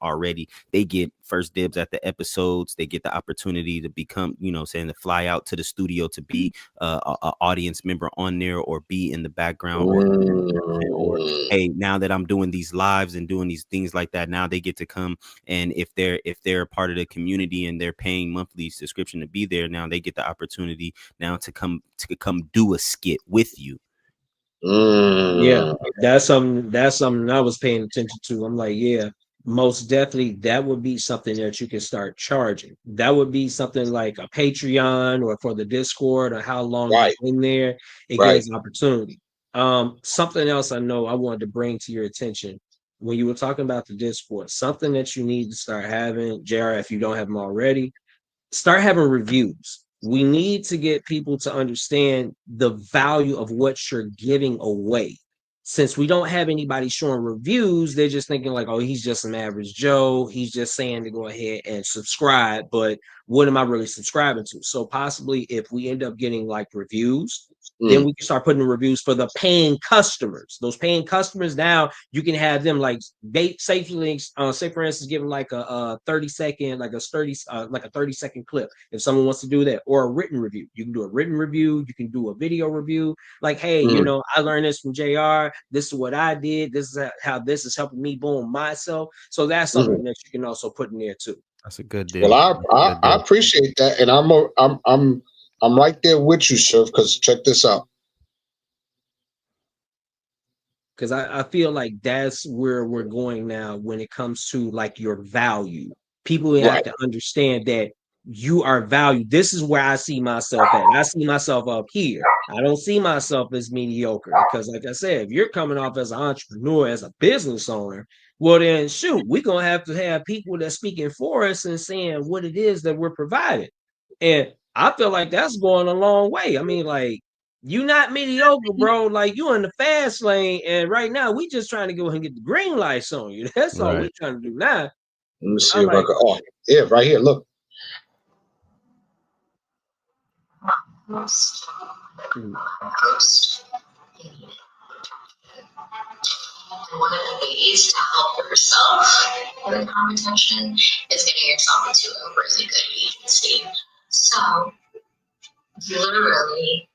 already. They get first dibs at the episodes. They get the opportunity to become, to fly out to the studio to be a audience member on there, or be in the background, or hey, now that I'm doing these lives and doing these things like that, now they get to come, and if they're a part of the community and they're paying monthly subscription to be there, now they get the opportunity now to come do a skit with you. Yeah, that's something I was paying attention to. I'm like, yeah, most definitely that would be something that you can start charging. That would be something like a Patreon, or for the Discord, or how long you're in there, it gives opportunity. Something else I know I wanted to bring to your attention when you were talking about the Discord, something that you need to start having, JR, if you don't have them already, start having reviews. We need to get people to understand the value of what you're giving away. Since we don't have anybody showing reviews, they're just thinking like, oh, he's just an average Joe. He's just saying to go ahead and subscribe. But what am I really subscribing to? So possibly if we end up getting like reviews, then we can start putting reviews for the paying customers. Those paying customers, now you can have them like safely, say for instance, give them like a 30-second, like a 30-second clip. If someone wants to do that, or a written review, you can do a written review. You can do a video review. Like, hey, I learned this from JR. This is what I did. This is how this is helping me boom myself. So that's something that you can also put in there too. That's a good deal. Well, I appreciate that, and I'm right there with you, sir. Because check this out. because I feel like that's where we're going now when it comes to like your value. People have Right. to understand that you are valued. This is where I see myself at. I see myself up here. I don't see myself as mediocre because, like I said, if you're coming off as an entrepreneur, as a business owner, well, then shoot, we're gonna have to have people that's speaking for us and saying what it is that we're providing. And I feel like that's going a long way. I mean, like, you not mediocre, bro. Like, you in the fast lane, and right now we just trying to go ahead and get the green lights on you. That's all we Right. trying to do now. Let me see I if I like, can. Oh, yeah, right here. Look. mm, And one of the ways to help yourself with competition is getting yourself into a really good agency. So, literally,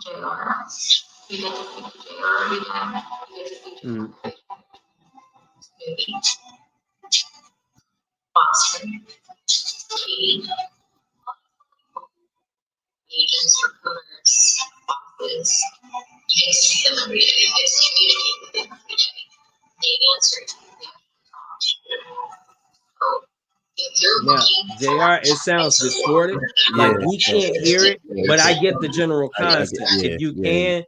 JR, you get to speak to JR every time. You get to speak to mm, maybe Boston, Katie, agents, recruiters, bosses. You get to see them every day. You get to communicate with them every day. They answer you. They talk to you. So, if you're now, looking for JR, it a sounds distorted. Like Yeah. we Yeah. can't hear it, but I get the Yeah. general I get, concept. If yeah. you Yeah. can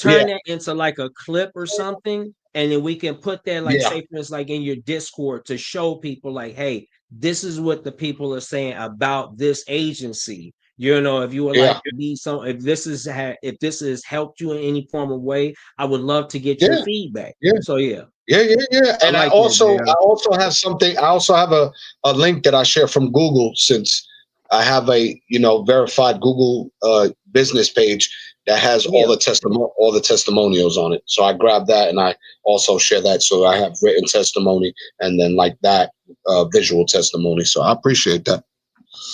Yeah, turn that into like a clip or something, and then we can put that, like, yeah, say for instance, like in your Discord to show people, like, hey, this is what the people are saying about this agency. You know, if you would like yeah, to be some, if this is if this has helped you in any form of way, I would love to get your yeah, feedback. yeah. So yeah, Yeah. I And like that, I JR. also have something. I also have a link that I share from Google, since I have a verified Google business page that has Yeah. all the testimonials on it. So I grab that and I also share that. So I have written testimony and then like that visual testimony. So I appreciate that.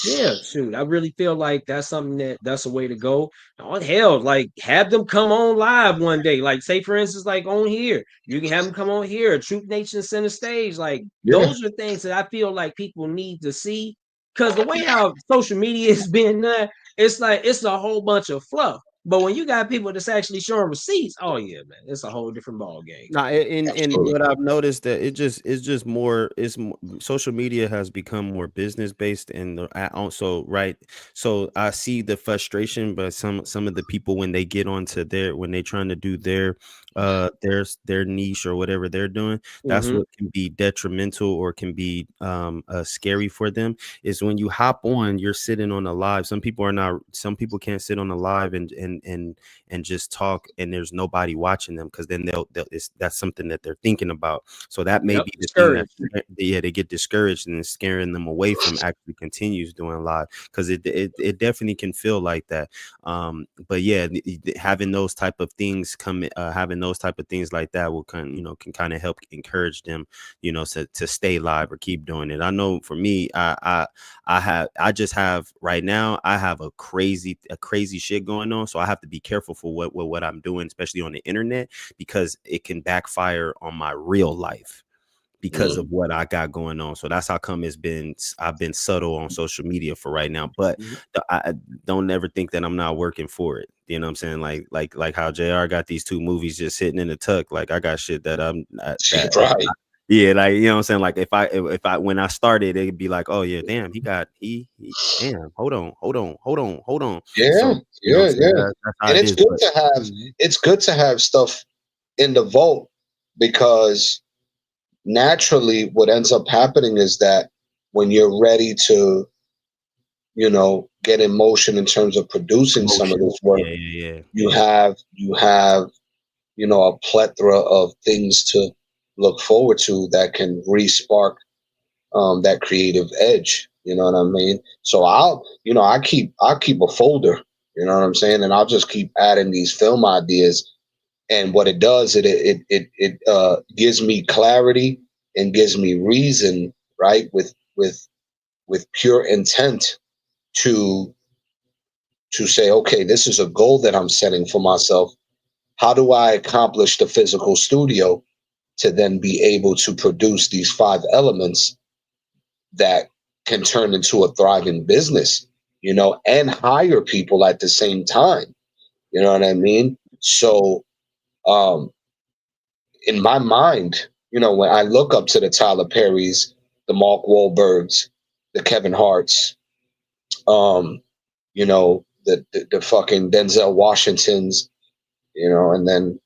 Yeah, shoot. I really feel like that's something that's a way to go. Oh, hell, like have them come on live one day. Like, say for instance, like on here. You can have them come on here, Truth Nation Center Stage. Like, Yeah, those are things that I feel like people need to see. Because the way how social media is being done, it's like it's a whole bunch of fluff. But when you got people that's actually showing receipts, oh yeah, man, it's a whole different ball game. Nah, and absolutely. what I've noticed that it's just more social media has become more business based and also right. So I see the frustration, but some of the people when they get onto when they trying to do their niche or whatever they're doing, that's Mm-hmm. what can be detrimental or can be scary for them. Is when you hop on, you're sitting on a live. Some people can't sit on a live and just talk and there's nobody watching them because then that's something that they're thinking about. So that may Yep, be the thing that discouraged. they get discouraged and it's scaring them away from actually continues doing live because it definitely can feel like that. But yeah, having those type of things having those type of things like that will can kind of help encourage them, to stay live or keep doing it. I know for me, I just have right now I have a crazy shit going on, so I have to be careful for what I'm doing, especially on the internet, because it can backfire on my real life because of what I got going on. So that's how come I've been subtle on social media for right now. But Mhm. I don't ever think that I'm not working for it. You know what I'm saying? Like how JR got these 2 movies just sitting in the tuck. Like I got shit that Right. yeah, like you know what I'm saying. Like if I when I started, it'd be like, oh yeah, damn, he damn, hold on. Yeah, So you know what I'm yeah, saying. yeah. That's how And it it's is. good But to have Mhm. stuff in the vault, because naturally what ends up happening is that when you're ready to get in motion in terms of producing some of promotion, this work, yeah. you have a plethora of things to look forward to that can re-spark that creative edge. You know what I mean? So I'll keep a folder. You know what I'm saying? And I'll just keep adding these film ideas. And what it does, it gives me clarity and gives me reason, right? With pure intent to say, okay, this is a goal that I'm setting for myself. How do I accomplish the physical studio to then be able to produce these 5 elements that can turn into a thriving business, and hire people at the same time. You know what I mean? So, um, in my mind, when I look up to the Tyler Perrys, the Mark Wahlbergs, the Kevin Harts, the fucking Denzel Washingtons, and then,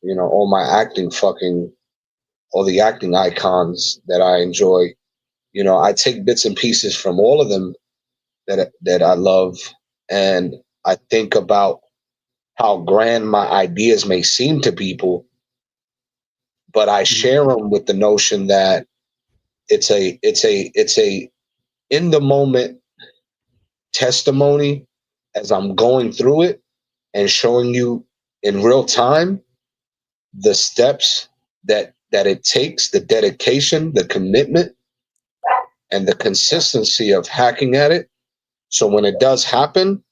all the acting icons that I enjoy, I take bits and pieces from all of them that I love, and I think about how grand my ideas may seem to people, but I share them with the notion that it's a in the moment testimony as I'm going through it and showing you in real time the steps that it takes, the dedication, the commitment, and the consistency of hacking at it. So when it does happen,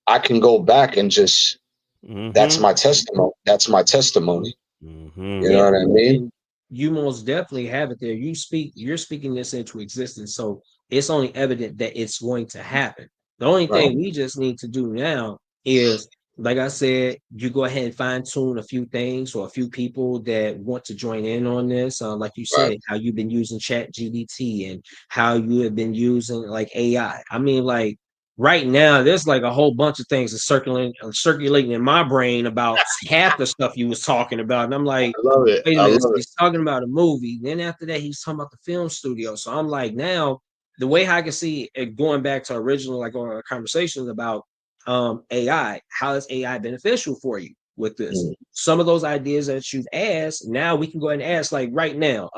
I can go back and just that's my testimony. That's my testimony. You know what I mean? You most definitely have it there. You're speaking this into existence. So it's only evident that it's going to happen. The only thing we just need to do now is, like I said, you go ahead and fine tune a few things or a few people that want to join in on this. Like you said, how you've been using Chat GBT and how you have been using like AI. I mean, like right now, there's like a whole bunch of things that's circulating in my brain about half the stuff you was talking about. And I'm like, I love it. wait a I minute, love it. he's talking about a movie. Then after that, he's talking about the film studio. So I'm like, now the way I can see it going back to original, like our conversations about AI, how is AI beneficial for you with this? Some of those ideas that you've asked, now we can go ahead and ask, like right now,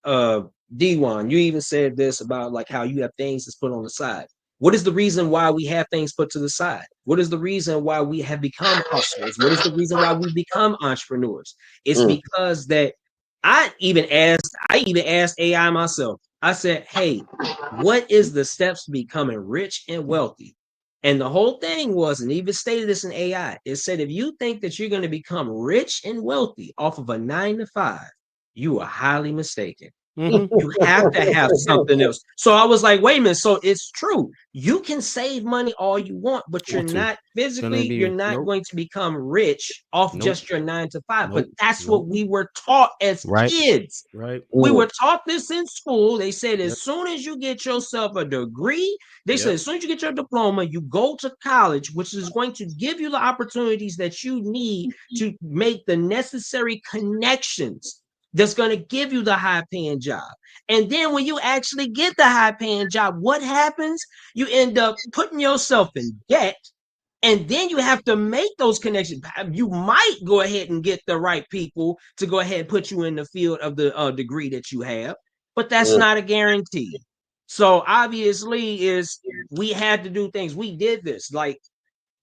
D1, you even said this about like how you have things that's put on the side. What is the reason why we have things put to the side? What is the reason why we have become hustlers? What is the reason why we become entrepreneurs? It's because that I even asked AI myself. I said, hey, what is the steps to becoming rich and wealthy? And the whole thing was, and even stated this in AI, it said, if you think that you're going to become rich and wealthy off of a 9 to 5, you are highly mistaken. You have to have something else. So I was like, wait a minute. So it's true. You can save money all you want, but you're not physically, you're not going to become rich off just your 9 to 5. But that's what we were taught as kids. We were taught this in school. They said as soon as you get yourself a degree, they said as soon as you get your diploma, you go to college, which is going to give you the opportunities that you need to make the necessary connections that's going to give you the high paying job. And then when you actually get the high paying job, what happens? You end up putting yourself in debt. And then you have to make those connections. You might go ahead and get the right people to go ahead and put you in the field of the degree that you have, but that's not a guarantee. So obviously, we had to do things. We did this. Like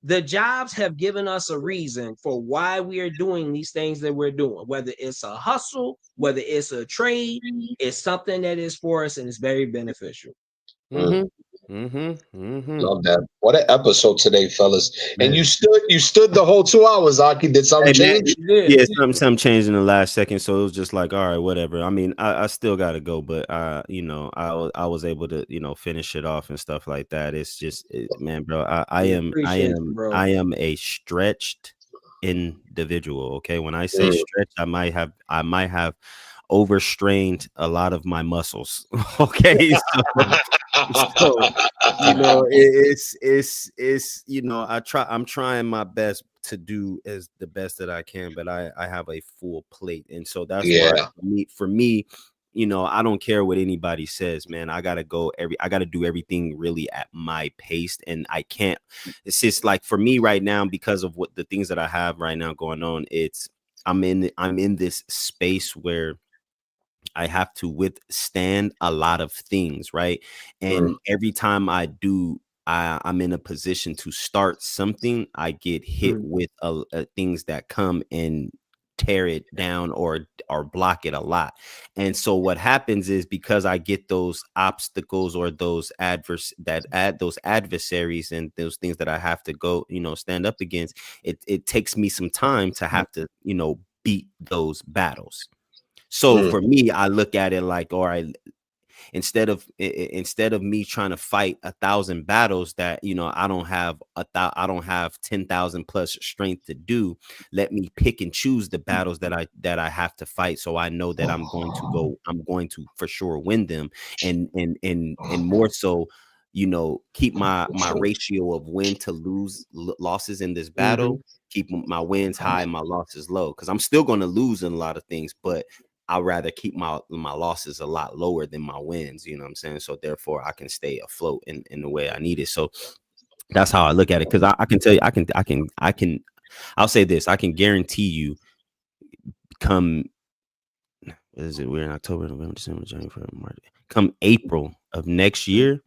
the jobs have given us a reason for why we are doing these things that we're doing, whether it's a hustle, whether it's a trade, it's something that is for us and it's very beneficial. Love that. What an episode today, fellas. Man. And you stood the whole 2 hours, Aki. Did something change? Yeah, something changed in the last second. So it was just like, all right, whatever. I mean, I still gotta go, but I was able to, finish it off and stuff like that. It's just man, bro, I am a stretched individual. Okay. When I say stretched, I might have overstrained a lot of my muscles. Okay. So it's I'm trying my best to do as the best that I can, but I have a full plate. And so that's why for me, I don't care what anybody says, man. I gotta do everything really at my pace. And I can't, it's just like for me right now, because of what the things that I have right now going on, I'm in this space where I have to withstand a lot of things, right? And every time I do, I'm in a position to start something, I get hit with things that come and tear it down or block it a lot. And so what happens is, because I get those obstacles or those adversaries and those things that I have to go, stand up against, it takes me some time to have to, beat those battles. So for me, I look at it like, all right, instead of me trying to fight 1,000 battles that, you know, I don't have I don't have 10,000 plus strength to do. Let me pick and choose the battles that I have to fight, so I know that I'm going to for sure win them, and more so, you know, keep my ratio of win to losses in this battle, keep my wins high and my losses low, because I'm still going to lose in a lot of things, but I'd rather keep my losses a lot lower than my wins, you know what I'm saying? So therefore I can stay afloat in the way I need it. So that's how I look at it. Because I can tell you, I'll say this, I can guarantee you, come, what is it, we're in October, November, December, January, February, March, come April of next year,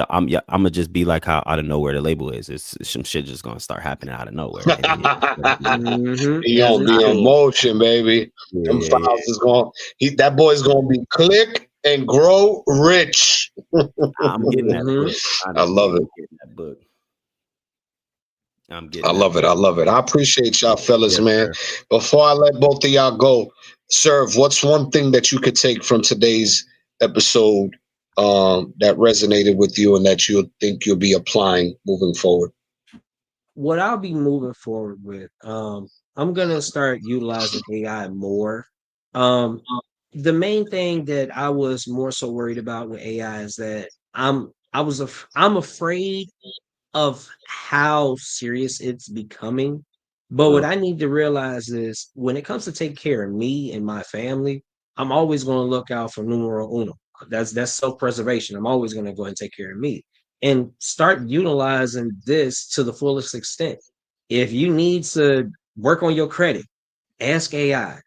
I'm gonna just be like how out of nowhere the label is. It's some shit just gonna start happening out of nowhere. He gonna be in motion, baby. Them files is going. That boy's gonna be click and grow rich. I'm getting that book. I love it. That book. I love it. I love it. I appreciate y'all, fellas, man. Sir. Before I let both of y'all go, Serve, what's one thing that you could take from today's episode that resonated with you and that you think you'll be applying moving forward? What I'll be moving forward with, I'm gonna start utilizing AI more. The main thing that I was more so worried about with AI is that I'm afraid of how serious it's becoming. But what I need to realize is when it comes to take care of me and my family, I'm always going to look out for numero uno. That's self-preservation. I'm always going to go and take care of me and start utilizing this to the fullest extent. If you need to work on your credit, ask AI.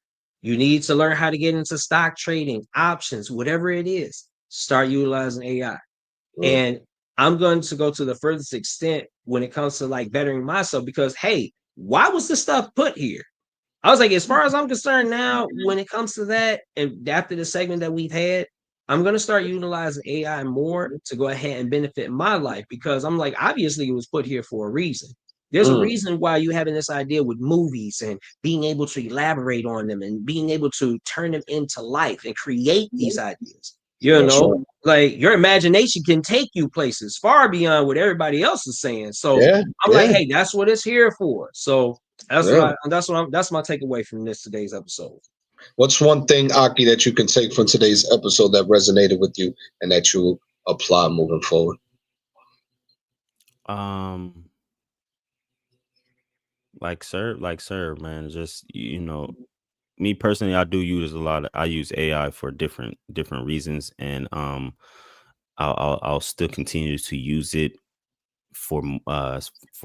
You need to learn how to get into stock trading, options, whatever it is, start utilizing AI. And I'm going to go to the furthest extent when it comes to like bettering myself, because hey, why was this stuff put here? I was like, as far as I'm concerned now, when it comes to that, and after the segment that we've had, I'm going to start utilizing AI more to go ahead and benefit my life, because I'm like, obviously it was put here for a reason. There's a reason why you having this idea with movies and being able to elaborate on them and being able to turn them into life and create these ideas. You know, like your imagination can take you places far beyond what everybody else is saying. So I'm like, hey, that's what it's here for. So that's that's my takeaway from today's episode. What's one thing, Aki, that you can take from today's episode that resonated with you and that you apply moving forward? Like sir, man, just, you know, me personally, I do use I use AI for different reasons, and I'll still continue to use it for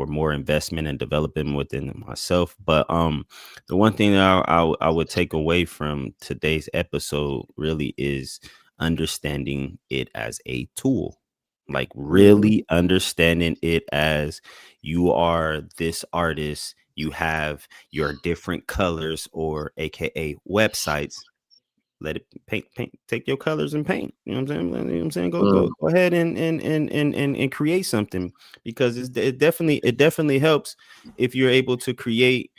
more investment and development within myself. But the one thing that I would take away from today's episode really is understanding it as a tool. Like really understanding it as, you are this artist, you have your different colors, or AKA websites. Let it paint, take your colors and paint. You know what I'm saying? You know what I'm saying? Go ahead and create something, because it definitely helps if you're able to create,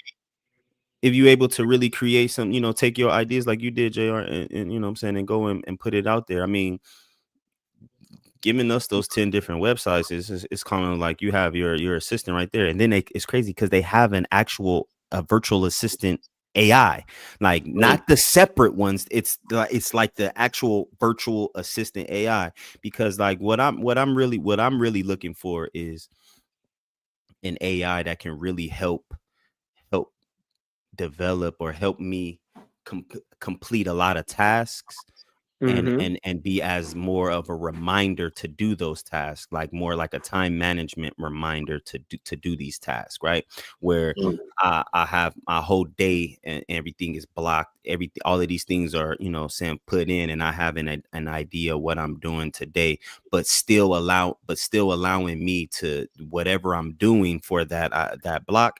if you're able to really create some, you know, take your ideas like you did, JR, and you know what I'm saying, and go and put it out there. I mean, giving us those 10 different websites is kind of like you have your assistant right there. And then it's crazy because they have an actual virtual assistant AI, like not the separate ones. It's like the actual virtual assistant AI, because like what I'm really looking for is an AI that can really help develop or help me complete a lot of tasks, and be as more of a reminder to do those tasks, like more like a time management reminder to do these tasks, right? Where I have my whole day and everything is blocked. All of these things are, you know, saying put in, and I have an idea what I'm doing today, but still allowing me to whatever I'm doing for that block.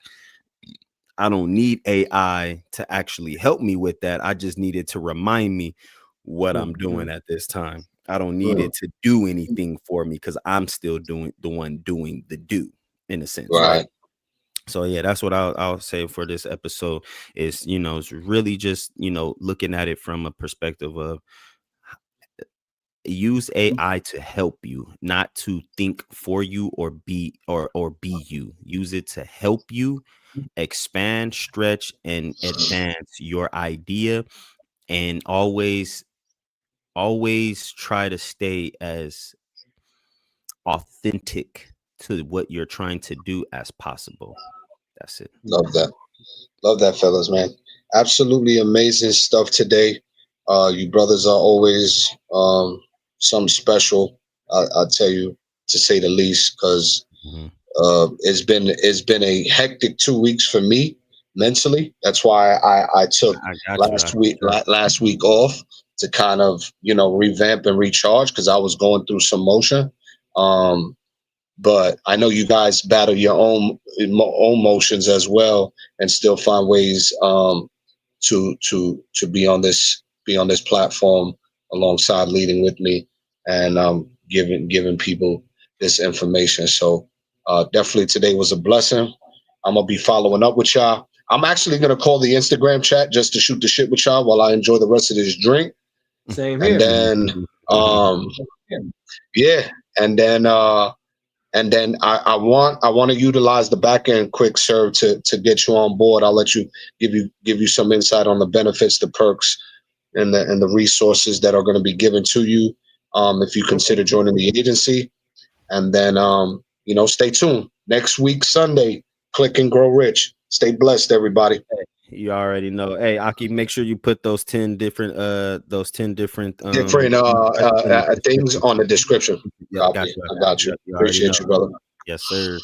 I don't need AI to actually help me with that. I just needed to remind me what I'm doing at this time. I don't need it to do anything for me, because I'm still doing the do, in a sense, right? So yeah, that's what I'll say for this episode is, you know, it's really just, you know, looking at it from a perspective of use AI to help you, not to think for you or be you. Use it to help you expand, stretch, and advance your idea, and always try to stay as authentic to what you're trying to do as possible. That's it. Love that, fellas, man. Absolutely amazing stuff today. You brothers are always something special. I'll tell you, to say the least, because it's been a hectic 2 weeks for me mentally. That's why I took last week off to kind of revamp and recharge, because I was going through some motion. But I know you guys battle your own motions as well, and still find ways to be on this platform alongside, leading with me, and giving people this information. So definitely today was a blessing. I'm gonna be following up with y'all. I'm actually gonna call the Instagram chat just to shoot the shit with y'all while I enjoy the rest of this drink. Same here. And then yeah, and then I want to utilize the back end quick serve to get you on board. I'll let you give you some insight on the benefits, the perks, and the resources that are going to be given to you if you consider joining the agency. And then stay tuned. Next week Sunday, Click and Grow Rich. Stay blessed, everybody. You already know. Hey, Aki, make sure you put those 10 different things on the description. Yeah, I got you. Appreciate you, brother. Yes, sir.